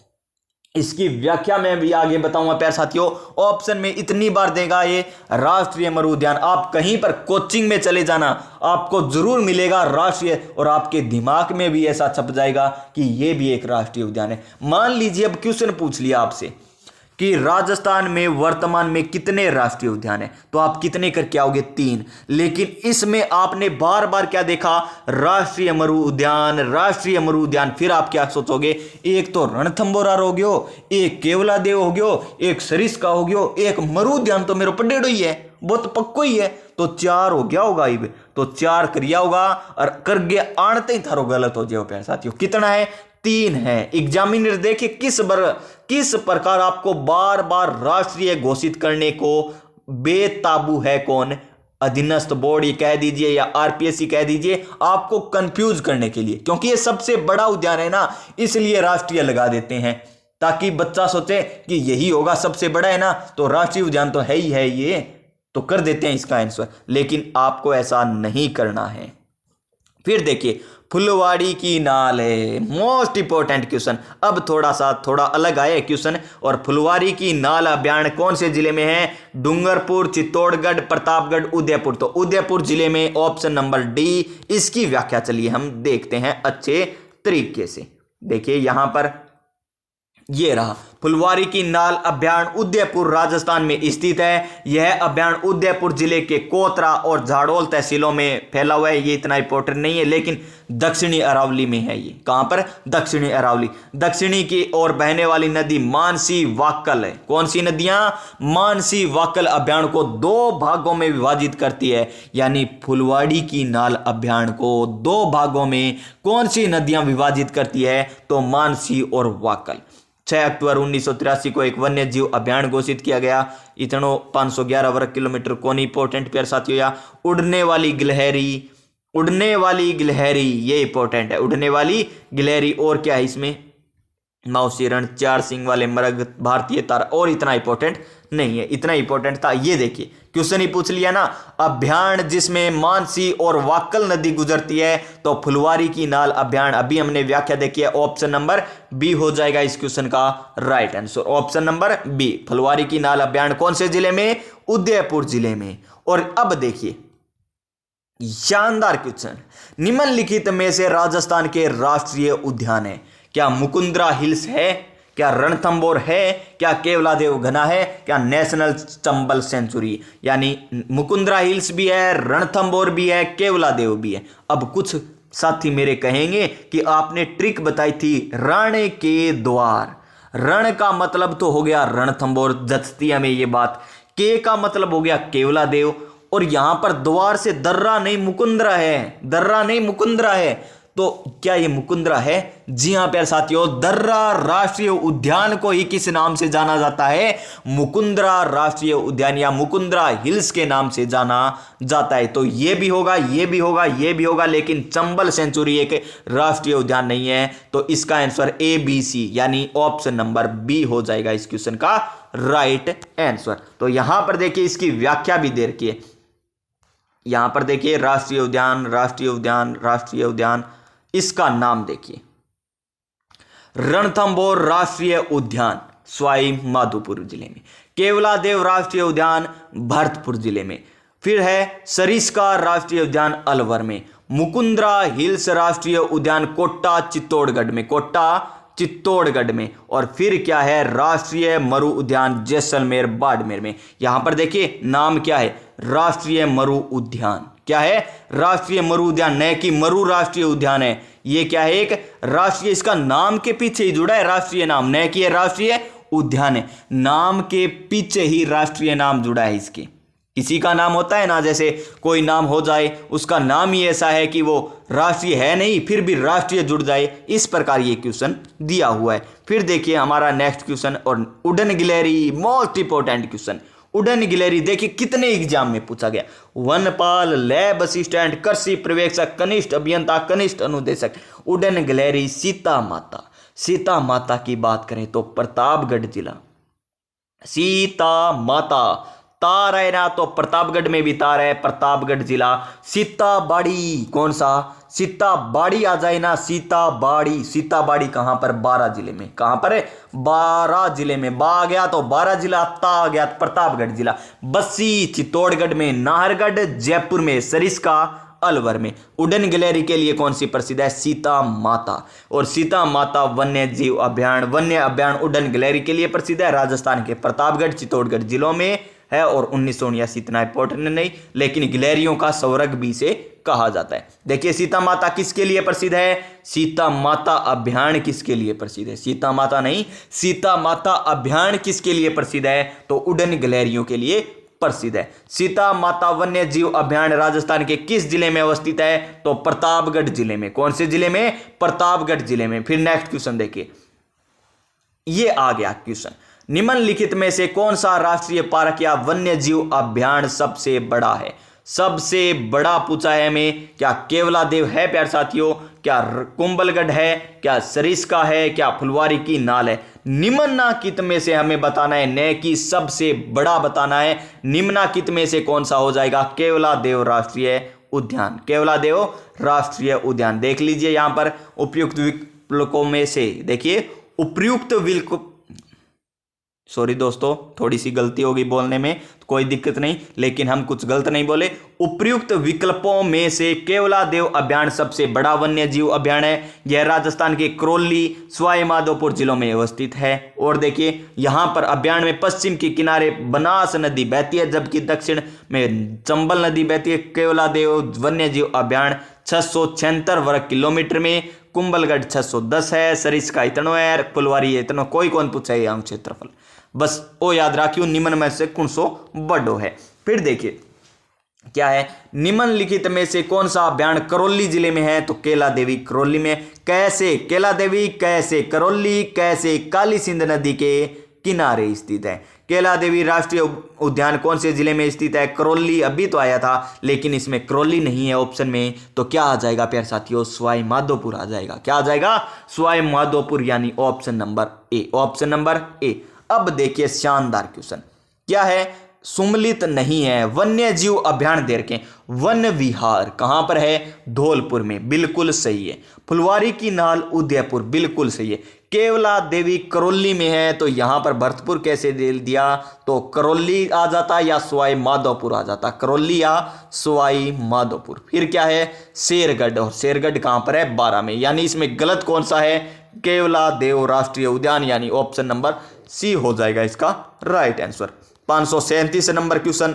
इसकी व्याख्या मैं भी आगे बताऊंगा प्यारे साथियों। ऑप्शन में इतनी बार देगा ये राष्ट्रीय मरु उद्यान, आप कहीं पर कोचिंग में चले जाना, आपको जरूर मिलेगा राष्ट्रीय, और आपके दिमाग में भी ऐसा छप जाएगा कि ये भी एक राष्ट्रीय उद्यान है। मान लीजिए अब क्वेश्चन पूछ लिया आपसे कि राजस्थान में वर्तमान में कितने राष्ट्रीय उद्यान हैं, तो आप कितने करके आओगे? 3। लेकिन इसमें आपने बार बार क्या देखा? राष्ट्रीय मरु उद्यान, राष्ट्रीय मरु उद्यान। फिर आप क्या सोचोगे? एक तो रणथंभौर हो गयो, एक केवलादेव हो गयो, एक सरिस्का हो गयो, एक मरु उद्यान तो मेरे पडेड़ो ही है, वो तो पक्को ही है, तो 4 हो गया होगा। इब तो 4 करिया होगा, और कर गया आणते ही थारो गलत हो जाओ प्यारे साथियों। कितना है? 3 है। एग्जामिनर देखिए किस प्रकार आपको बार बार राष्ट्रीय घोषित करने को बेताबू है। कौन? अधीनस्थ बोर्ड ये कह दीजिए या आरपीएससी कह दीजिए, आपको कंफ्यूज करने के लिए, क्योंकि ये सबसे बड़ा उद्यान है ना, इसलिए राष्ट्रीय लगा देते हैं, ताकि बच्चा सोचे कि यही होगा, सबसे बड़ा है ना, तो राष्ट्रीय उद्यान तो है ही है, ये तो कर देते हैं इसका आंसर। लेकिन आपको ऐसा नहीं करना है। फिर देखिए फुलवाड़ी की नाल है, मोस्ट इंपॉर्टेंट क्वेश्चन। अब थोड़ा अलग आया क्वेश्चन। और फुलवाड़ी की नाल अभ्यारण्य कौन से जिले में है? डूंगरपुर, चित्तौड़गढ़, प्रतापगढ़, उदयपुर। तो उदयपुर जिले में, ऑप्शन नंबर डी। इसकी व्याख्या चलिए हम देखते हैं अच्छे तरीके से। देखिए यहां पर ये रहा, फुलवाड़ी की नाल अभ्यारण्य उदयपुर राजस्थान में स्थित है। यह अभ्यारण्य उदयपुर जिले के कोतरा और झाड़ोल तहसीलों में फैला हुआ है। ये इतना इंपॉर्टेंट नहीं है, लेकिन दक्षिणी अरावली में है। ये कहां पर? दक्षिणी अरावली। दक्षिणी की ओर बहने वाली नदी मानसी वाक्कल है। कौन सी नदियां? मानसी वाक्कल अभ्यारण्य को 2 भागों में विभाजित करती है। यानी फुलवाड़ी की नाल अभ्यारण्य को 2 भागों में कौन सी नदियां विभाजित करती है? तो मानसी और वाक्कल। 6 अक्टूबर 1983 को एक वन्य जीव अभ्यारण्य घोषित किया गया। इतनो 511 वर्ग किलोमीटर। कौन इंपॉर्टेंट प्यारे साथियों? या उड़ने वाली गिलहरी, ये इंपॉर्टेंट है, उड़ने वाली गिलहरी। और क्या है इसमें? माउसीरण, 4 सिंग वाले मृग, भारतीय तारा। और इतना इंपॉर्टेंट नहीं है, इतना इंपॉर्टेंट था। ये देखिए क्वेश्चन ही पूछ लिया ना, अभ्यारण्य जिसमें मानसी और वाक्कल नदी गुजरती है, तो फुलवाड़ी की नाल अभ्यारण्य। अभी हमने व्याख्या देखी है, ऑप्शन नंबर बी हो जाएगा इस क्वेश्चन का right answer. Option number B, Phulwari की नाल अभ्यारण्य कौन से जिले में? उदयपुर जिले में। और अब देखिए शानदार क्वेश्चन, निम्नलिखित में से राजस्थान के राष्ट्रीय उद्यान है। क्या मुकुंदरा हिल्स है? क्या रणथंभौर है? क्या केवलादेव घना है? क्या नेशनल चंबल सेंचुरी? यानी मुकुंदरा हिल्स भी है, रणथंभौर भी है, केवलादेव भी है। अब कुछ साथी मेरे कहेंगे कि आपने ट्रिक बताई थी रण के द्वार। रण का मतलब तो हो गया रणथंभौर, जचती हमें ये बात। के का मतलब हो गया केवलादेव, और यहां पर द्वार से दर्रा नहीं मुकुंदरा है, दर्रा नहीं मुकुंदरा है। तो क्या ये मुकुंदरा है? जी हां प्यारे साथियों, दर्रा राष्ट्रीय उद्यान को ही किस नाम से जाना जाता है? मुकुंदरा राष्ट्रीय उद्यान या मुकुंदरा हिल्स के नाम से जाना जाता है। तो ये भी होगा, ये भी होगा, ये भी होगा, लेकिन चंबल सेंचुरी एक राष्ट्रीय उद्यान नहीं है। तो इसका आंसर ABC यानी ऑप्शन नंबर बी हो जाएगा इस क्वेश्चन का राइट आंसर। तो यहां पर देखिए इसकी व्याख्या भी दे रखी है। यहां पर देखिए राष्ट्रीय उद्यान, राष्ट्रीय उद्यान, राष्ट्रीय उद्यान, इसका नाम देखिए रणथंभौर राष्ट्रीय उद्यान सवाई माधोपुर जिले में। केवलादेव राष्ट्रीय उद्यान भरतपुर जिले में। फिर है सरिस्का राष्ट्रीय उद्यान अलवर में। मुकुंदरा हिल्स राष्ट्रीय उद्यान कोट्टा चित्तौड़गढ़ में, कोट्टा चित्तौड़गढ़ में। और फिर क्या है, राष्ट्रीय मरु उद्यान जैसलमेर बाड़मेर में। यहां पर देखिए नाम क्या है, राष्ट्रीय मरु उद्यान। क्या है, राष्ट्रीय मरु उद्यान, न कि मरु राष्ट्रीय उद्यान है। ये क्या है, एक राष्ट्रीय, इसका नाम के पीछे ही जुड़ा है राष्ट्रीय नाम, न कि राष्ट्रीय उद्यान है। नाम के पीछे ही राष्ट्रीय नाम जुड़ा है इसके। किसी का नाम होता है ना, जैसे कोई नाम हो जाए, उसका नाम ही ऐसा है कि वो राष्ट्रीय है नहीं, फिर भी राष्ट्रीय जुड़ जाए, इस प्रकार ये क्वेश्चन दिया हुआ है। फिर देखिए हमारा नेक्स्ट क्वेश्चन, और उड़न गिलहरी मोस्ट इंपोर्टेंट क्वेश्चन। उड़न गिलहरी देखिए कितने एग्जाम में पूछा गया। वनपाल, लैब असिस्टेंट, कृषि पर्यवेक्षक, कनिष्ठ अभियंता, कनिष्ठ अनुदेशक। उड़न गिलहरी सीता माता, सीता माता की बात करें तो प्रतापगढ़ जिला। सीता माता तार है ना, तो प्रतापगढ़ में भी तार है, प्रतापगढ़ जिला। सीताबाड़ी, कौन सा, सीताबाड़ी आ जाए ना, सीताबाड़ी। सीताबाड़ी कहां पर, बारां जिले में। कहां पर है, बारां जिले में। बा आ गया तो बारां जिला, ता आ गया प्रतापगढ़ जिला। बस्सी चित्तौड़गढ़ में, नाहरगढ़ जयपुर में, सरिस्का अलवर में। उड़न गिलहरी के लिए कौन सी प्रसिद्ध है, सीता माता। और सीता माता वन्य जीव अभ्यारण्य, वन्य अभ्यारण्य उड़न गिलहरी के लिए प्रसिद्ध है, राजस्थान के प्रतापगढ़ चित्तौड़गढ़ जिलों में है। और 1979 इतना इंपॉर्टेंट नहीं, लेकिन गिलहरियों का स्वर्ग भी से कहा जाता है। देखिए सीता माता किसके लिए प्रसिद्ध है, सीता माता अभ्यारण्य किसके लिए प्रसिद्ध है, सीता माता नहीं, सीता माता अभ्यारण्य किसके लिए प्रसिद्ध है, तो उड़न गिलहरियों के लिए प्रसिद्ध है। सीता माता वन्य जीव अभ्यारण्य राजस्थान के किस जिले में अवस्थित है, तो प्रतापगढ़ जिले में। कौन से जिले में, प्रतापगढ़ जिले में। फिर नेक्स्ट क्वेश्चन देखिए, ये आ गया क्वेश्चन, निम्नलिखित में से कौन सा राष्ट्रीय पार्क या वन्य जीव अभ्यारण्य सबसे बड़ा है। सबसे बड़ा पूछा है हमें, क्या केवलादेव है प्यारे साथियों, क्या कुंभलगढ़ है, क्या सरिस्का है, क्या फुलवारी की नाल है। निम्नलिखित में से हमें बताना है, न कि सबसे बड़ा बताना है। निम्नलिखित में से कौन सा हो जाएगा, केवलादेव राष्ट्रीय उद्यान। केवलादेव राष्ट्रीय उद्यान देख लीजिए यहां पर उपयुक्त विकल्पों में से, देखिए उपयुक्त विकल्प, सॉरी दोस्तों थोड़ी सी गलती होगी बोलने में, तो कोई दिक्कत नहीं, लेकिन हम कुछ गलत नहीं बोले। उपयुक्त विकल्पों में से केवलादेव अभ्यारण्य सबसे बड़ा वन्य जीव अभ्यारण्य है। यह राजस्थान के करौली, सवाई माधोपुर जिलों में अवस्थित है। और देखिए यहां पर अभ्यारण्य में पश्चिम के किनारे बनास नदी बहती है, जबकि दक्षिण में चंबल नदी बहती है। केवलादेव वन्य जीव अभ्यारण्य 676 वर्ग किलोमीटर में, कुंभलगढ़ 610 है, सरिस्का इतना है, फुलवारी इतना, कोई कौन पूछा है यहाँ क्षेत्रफल, बस वो याद रखियो, निम्न में से कौन सो बड़ो है। फिर देखिए क्या है, निम्नलिखित में से कौन सा अभ्यारण्य करौली जिले में है, तो केला देवी करौली में। कैसे, केला देवी कैसे, करौली कैसे, काली सिंध नदी के किनारे स्थित है। केला देवी राष्ट्रीय उद्यान कौन से जिले में स्थित है, करौली। अभी तो आया था लेकिन इसमें करौली नहीं है ऑप्शन में, तो क्या आ जाएगा प्यारे साथियों, सवाई माधोपुर आ जाएगा। क्या आ जाएगा, सवाई माधोपुर, यानी option number A, option number A. अब देखिए शानदार क्वेश्चन, क्या है, सुमलित नहीं है वन्य जीव अभ्यारण्य देखें, वन विहार कहां पर है, धौलपुर में, बिल्कुल सही है। फुलवारी की नाल उदयपुर, बिल्कुल सही है। केवला देवी करौली में है, तो यहां पर भरतपुर कैसे दे दिया, तो करौली आ जाता या सवाई माधोपुर आ जाता, करौली या सवाई माधोपुर। फिर क्या है, शेरगढ़, और शेरगढ़ कहां पर है, 12 में, यानी इसमें गलत कौन सा है, केवला देव राष्ट्रीय उद्यान, यानी ऑप्शन नंबर सी हो जाएगा इसका राइट आंसर। 537 नंबर क्वेश्चन,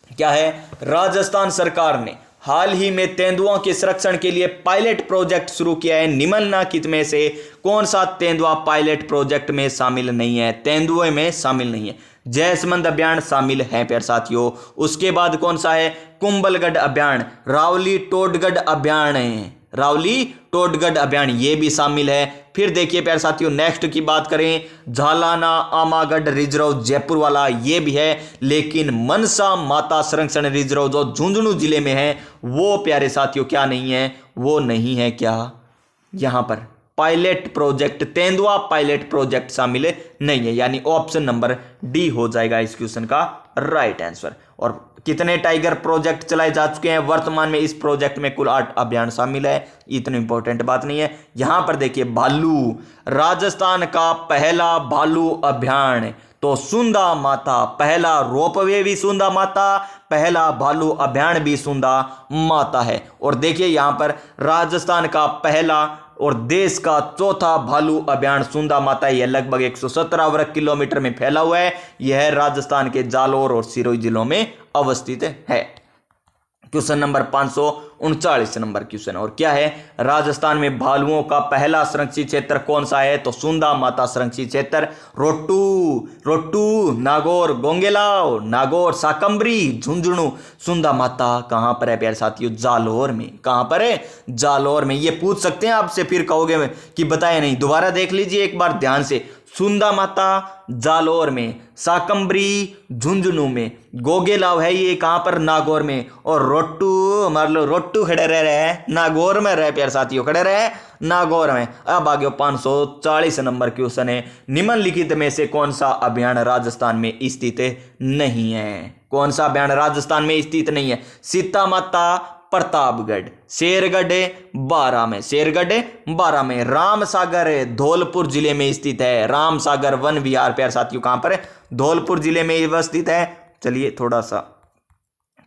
क्या है, राजस्थान सरकार ने हाल ही में तेंदुओं के संरक्षण के लिए पायलट प्रोजेक्ट शुरू किया है। निम्नलिखित में से कौन सा तेंदुआ पायलट प्रोजेक्ट में शामिल नहीं है, तेंदुए में शामिल नहीं है। जैसमंद अभ्यारण्य शामिल है प्यारे साथियों। उसके बाद कौन सा है, कुंभलगढ़ अभ्यारण्य, रावली टोडगढ़ अभ्यारण्य, रावली टोडगढ़ अभ्यारण्य ये भी शामिल है। फिर देखिए प्यारे साथियों नेक्स्ट की बात करें, झालाना आमागढ़ रिजर्व जयपुर वाला ये भी है, लेकिन मनसा माता संरक्षण रिजर्व जो झुंझुनू जिले में है वो प्यारे साथियों क्या नहीं है, वो नहीं है क्या, यहां पर पायलट प्रोजेक्ट, तेंदुआ पायलट प्रोजेक्ट शामिल नहीं है, यानी ऑप्शन नंबर डी हो जाएगा इस क्वेश्चन का राइट आंसर। और कितने टाइगर प्रोजेक्ट चलाए जा चुके हैं, वर्तमान में इस प्रोजेक्ट में कुल 8 अभियान शामिल है, इतनी इंपॉर्टेंट बात नहीं है। यहां पर देखिए भालू, राजस्थान का पहला भालू अभ्यारण्य तो सुंदा माता, पहला रोपवे भी सुंदा माता, पहला भालू अभ्यारण्य भी सुंदा माता है। और देखिए यहां पर राजस्थान का पहला और देश का चौथा भालू अभ्यारण्य सुंदा माता, यह लगभग 117 वर्ग किलोमीटर में फैला हुआ है। यह राजस्थान के जालोर और सिरोही जिलों में अवस्थित है। क्वेश्चन नंबर 539 नंबर क्वेश्चन, और क्या है, राजस्थान में भालुओं का पहला संरक्षित क्षेत्र कौन सा है? तो सुंदा माता संरक्षित क्षेत्र। रोट्टू, नागौर, गोंगेलाव, नागौर, साकंबरी, झुंझुनू, सुंदा माता कहां पर है प्यारे साथियों? जालोर में। कहां पर है? जालोर में। ये पूछ सकते हैं आपसे, फिर कहोगे कि बताया नहीं। दोबारा देख लीजिए एक बार ध्यान से। सुंदा माता जालोर में, साकंबरी झुंझुनू में, गोगेलाव है ये कहां पर? नागौर में, और रोट्टू मान लो रोट्टू खड़े रह रहे हैं नागौर में, रहे प्यारे साथियों, खड़े रहे नागौर में। अब आगे 540 नंबर क्वेश्चन है, निम्नलिखित में से कौन सा अभ्यारण्य राजस्थान में स्थित नहीं है? कौन सा अभ्यारण्य राजस्थान में स्थित नहीं है? सीता माता प्रतापगढ़, शेरगढ़ बारां में, शेरगढ़ बारां में, रामसागर धौलपुर जिले में स्थित है। रामसागर वन विहार प्यारे साथियों कहां पर है? धौलपुर जिले में अवस्थित है। चलिए थोड़ा सा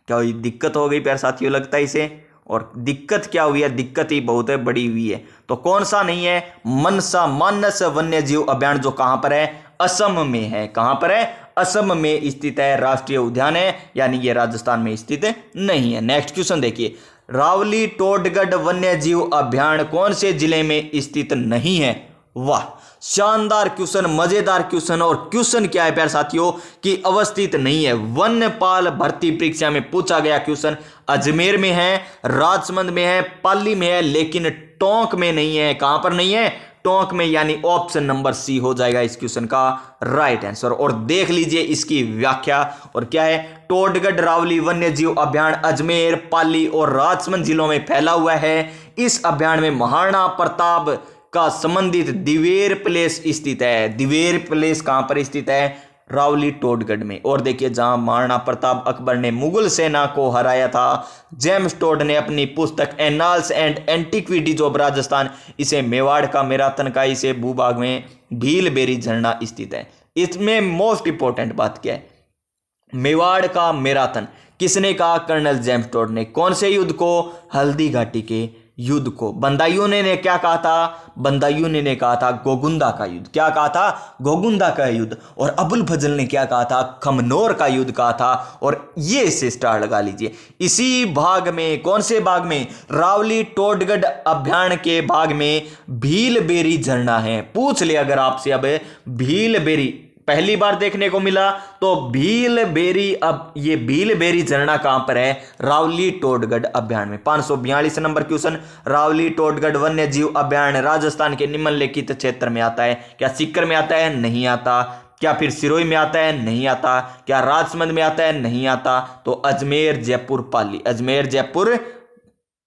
क्या हुई, दिक्कत हो गई प्यारे साथियों लगता है इसे, और दिक्कत क्या हुई है? दिक्कत ही बहुत है, बड़ी हुई है। तो कौन सा नहीं है? मनसा मानस वन्य जीव अभ्यारण्य जो कहां पर है? असम में है। कहां पर है? असम में स्थित है, राष्ट्रीय उद्यान है, यानी ये राजस्थान में स्थित नहीं है। नेक्स्ट क्वेश्चन देखिए, रावली टोडगढ़ वन्य जीव अभ्यारण्य कौन से जिले में स्थित नहीं है? वाह, शानदार क्वेश्चन, मजेदार क्वेश्चन। और क्वेश्चन क्या है प्यारे साथियों कि अवस्थित नहीं है। वन्यपाल भर्ती परीक्षा में पूछा गया क्वेश्चन। अजमेर में है, राजसमंद में है, पाली में है, लेकिन टोंक में नहीं है। कहां पर नहीं है? टोंक में, यानी ऑप्शन नंबर सी हो जाएगा इस क्वेश्चन का राइट आंसर। और देख लीजिए इसकी व्याख्या, और क्या है? टोडगढ़ रावली वन्य जीव अभ्यारण्य अजमेर, पाली और राजसमंद जिलों में फैला हुआ है। इस अभ्यारण्य में महाराणा प्रताप का संबंधित दिवेर प्लेस स्थित है। दिवेर प्लेस कहां पर स्थित है? रावली टोडगढ़ में। और देखिए जहां महाराणा प्रताप अकबर ने मुगल सेना को हराया था, जेम्स टोड ने अपनी पुस्तक annals and antiquities of Rajasthan, इसे मेवाड़ का मैराथन का इसे भूभाग में भीलबेरी झरना स्थित है। इसमें मोस्ट इंपॉर्टेंट बात क्या है? मेवाड़ का मैराथन किसने कहा? कर्नल जेम्स टोड ने। कौन से युद्ध को? हल्दी घाटी के युद्ध को। बंदायूं ने क्या कहा था? बंदायूं ने कहा था गोगुंदा का युद्ध। क्या कहा था? गोगुंदा का युद्ध। और अबुल फजल ने क्या कहा था? खमनोर का युद्ध कहा था। और ये इसे स्टार लगा लीजिए। इसी भाग में, कौन से भाग में? रावली टोडगढ़ अभ्यारण्य के भाग में भीलबेरी झरना है। पूछ ले अगर आपसे, अब भीलबेरी पहली बार देखने को मिला तो भीलबेरी, अब ये भीलबेरी झरना कहां पर है? रावली टोडगढ़ अभ्यारण्य में। 542 नंबर क्वेश्चन, रावली टोडगढ़ वन्य जीव अभ्यारण्य राजस्थान के निम्नलिखित क्षेत्र में आता है। क्या सीकर में आता है? नहीं आता। क्या फिर सिरोही में आता है? नहीं आता। क्या राजसमंद में आता है? नहीं आता। तो अजमेर, जयपुर, पाली। अजमेर, जयपुर,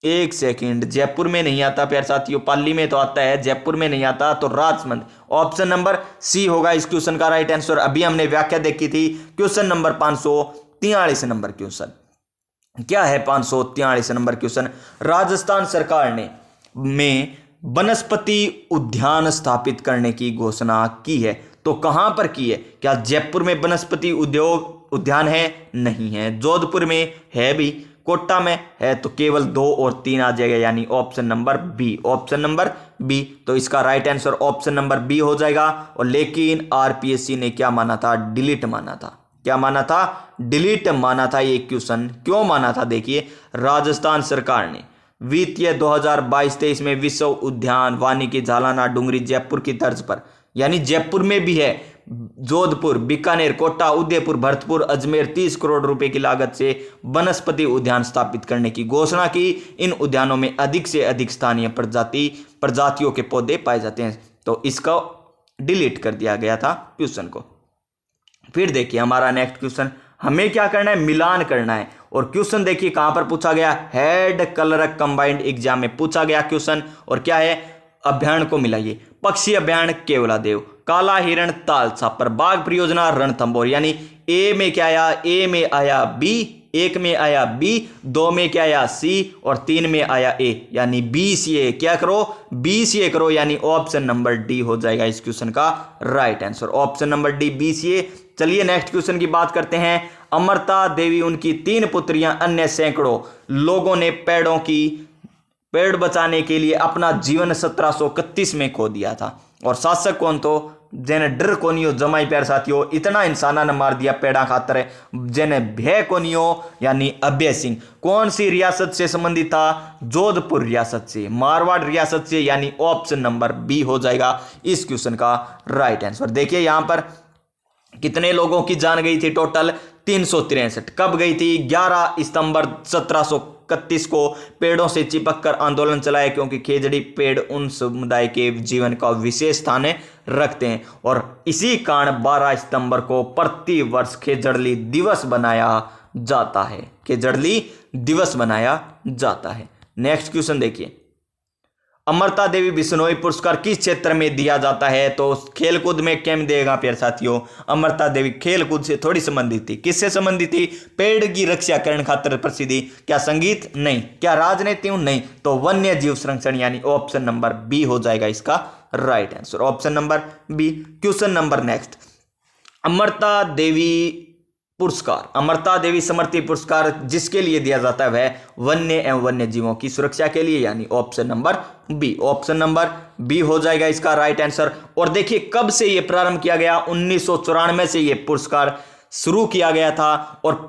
एक सेकंड, जयपुर में नहीं आता प्यारे साथियों, पाली में तो आता है, जयपुर में नहीं आता, तो राजसमंद। ऑप्शन नंबर सी होगा इस क्वेश्चन का राइट आंसर। अभी हमने व्याख्या देखी थी। क्वेश्चन नंबर 543 नंबर क्वेश्चन क्या है? 543 नंबर क्वेश्चन, राजस्थान सरकार ने में वनस्पति उद्यान स्थापित करने की घोषणा की है। तो कहां पर की है? क्या जयपुर में वनस्पति उद्यान है? नहीं है। जोधपुर में है भी, कोटा में है, तो केवल 2 और 3 आ जाएगा, यानी option number B. Option number B, तो इसका right answer option number B हो जाएगा। और लेकिन आरपीएससी ने क्या माना था? डिलीट माना था। क्या माना था? डिलीट माना था ये क्वेश्चन। क्यों माना था? देखिए, राजस्थान सरकार ने वित्तीय 2022-23 में विश्व उद्यान वानिकी झालाना डूंगरी जयपुर की तर्ज पर, यानी जयपुर में भी है, जोधपुर, बीकानेर, कोटा, उदयपुर, भरतपुर, अजमेर 30 करोड़ रुपए की लागत से वनस्पति उद्यान स्थापित करने की घोषणा की। इन उद्यानों में अधिक से अधिक स्थानीय प्रजातियों के पौधे पाए जाते हैं। तो इसको डिलीट कर दिया गया था क्वेश्चन को। फिर देखिए हमारा नेक्स्ट क्वेश्चन, हमें क्या करना है? मिलान करना है। और क्वेश्चन देखिए कहां पर पूछा गया? हेड क्लर्क कंबाइंड एग्जाम में पूछा गया क्वेश्चन। और क्या है? अभ्यारण्य को मिलाइए। पक्षी अभ्यारण्य केवलादेव, काला हिरण ताल छापर, बाघ परियोजना रणथंभौर, यानी ए में क्या आया? ए में आया बी, एक में आया बी, दो में क्या आया सी और तीन में आया ए, यानी BCA। क्या करो, BCA करो, यानी ऑप्शन नंबर डी हो जाएगा इस क्वेश्चन का right answer. Option number D BCA। चलिए नेक्स्ट क्वेश्चन की बात करते हैं। अमृता देवी, उनकी 3 पुत्रियां, अन्य सैकड़ों लोगों ने पेड़ बचाने के लिए अपना जीवन 1731 में खो दिया था। और शासक कौन तो, जेने डर कोनियो जमाई प्यार साथियों, इतना इंसाना ने मार दिया पेड़ा खातर, जेने भय कोनियो यानी अभय सिंह। कौन सी रियासत से संबंधित था, जोधपुर रियासत से, मारवाड़ रियासत से, यानी ऑप्शन नंबर बी हो जाएगा इस क्वेश्चन का राइट आंसर। देखिए यहां पर कितने लोगों की जान गई थी, टोटल 363। कब गई थी, 11 सितंबर 1731 को पेड़ों से चिपक कर आंदोलन चलाया, क्योंकि खेजड़ी पेड़ उन समुदाय के जीवन का विशेष स्थान रखते हैं। और इसी कारण 12 सितंबर को प्रति वर्ष खेजड़ली दिवस बनाया जाता है। खेजड़ली दिवस बनाया जाता है। नेक्स्ट क्वेश्चन देखिए। अमृता देवी बिश्नोई पुरस्कार किस क्षेत्र में दिया जाता है, तो खेलकूद में कैम देगा प्यारे साथियों। अमृता देवी खेलकूद से थोड़ी संबंधित थी। किससे संबंधित थी, पेड़ की रक्षा करने खातिर प्रसिद्धि। क्या संगीत, नहीं। क्या राजनीति, नहीं। तो वन्य जीव संरक्षण, यानी ऑप्शन नंबर बी हो जाएगा इसका right answer. Option number B. Question number next. Amrita Devi पुरस्कार, अमृता देवी स्मृति पुरस्कार जिसके लिए दिया जाता है वह वन्य एवं वन्य जीवों की सुरक्षा के लिए, यानी option number B. Option number B हो जाएगा इसका राइट आंसर। और देखिए कब से यह प्रारंभ किया गया, 1994 से यह पुरस्कार शुरू किया गया था। और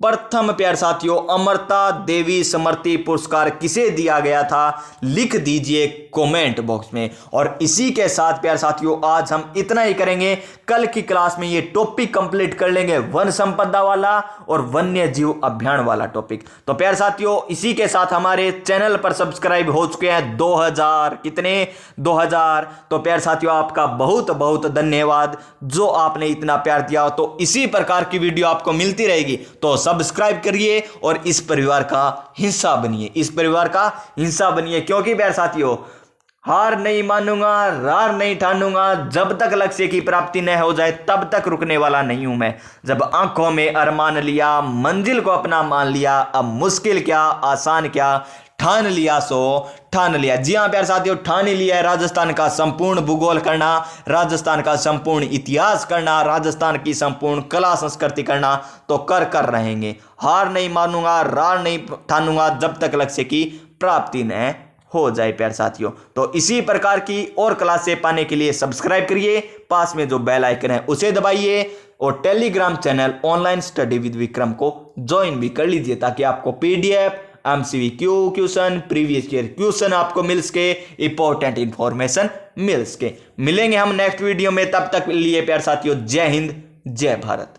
प्रथम प्यारे साथियों अमृता देवी स्मृति पुरस्कार किसे दिया गया था, लिख दीजिए कमेंट बॉक्स में। और इसी के साथ प्यारे साथियों आज हम इतना ही करेंगे। कल की क्लास में ये टॉपिक कंप्लीट कर लेंगे, वन संपदा वाला और वन्य जीव अभियान वाला टॉपिक। तो प्यारे साथियों इसी के साथ हमारे चैनल पर सब्सक्राइब हो चुके हैं 2000 तो प्यारे साथियों आपका बहुत बहुत धन्यवाद जो आपने इतना प्यार दिया। तो इसी प्रकार की वीडियो आपको मिलती रहेगी, तो सब्सक्राइब करिए और इस परिवार का हिस्सा बनिए, क्योंकि प्यारे साथियों हार नहीं मानूंगा, रार नहीं ठानूंगा, जब तक लक्ष्य की प्राप्ति न हो जाए तब तक रुकने वाला नहीं हूं मैं। जब आंखों में अरमान लिया, मंजिल को अपना मान लिया, अब मुश्किल क्या आसान क्या, ठान लिया सो ठान लिया। जी हां प्यारे साथियों, ठान ही लिया है राजस्थान का संपूर्ण भूगोल करना, राजस्थान का संपूर्ण इतिहास करना, राजस्थान की संपूर्ण कला संस्कृति करना। तो कर रहेंगे, हार नहीं मानूंगा, रार नहीं ठानूंगा, जब तक लक्ष्य की प्राप्ति न हो जाए प्यारे साथियों। तो इसी प्रकार की और क्लासें पाने के लिए सब्सक्राइब करिए, पास में जो बेल आइकन है उसे दबाइए और Telegram channel online study with Vikram को ज्वाइन भी कर लीजिए, ताकि आपको PDF, MCQ question, previous year question आपको मिल सके, इंपॉर्टेंट इंफॉर्मेशन मिल सके। मिलेंगे हम नेक्स्ट वीडियो में, तब तक लिए प्यारे साथियों जय हिंद जय भारत।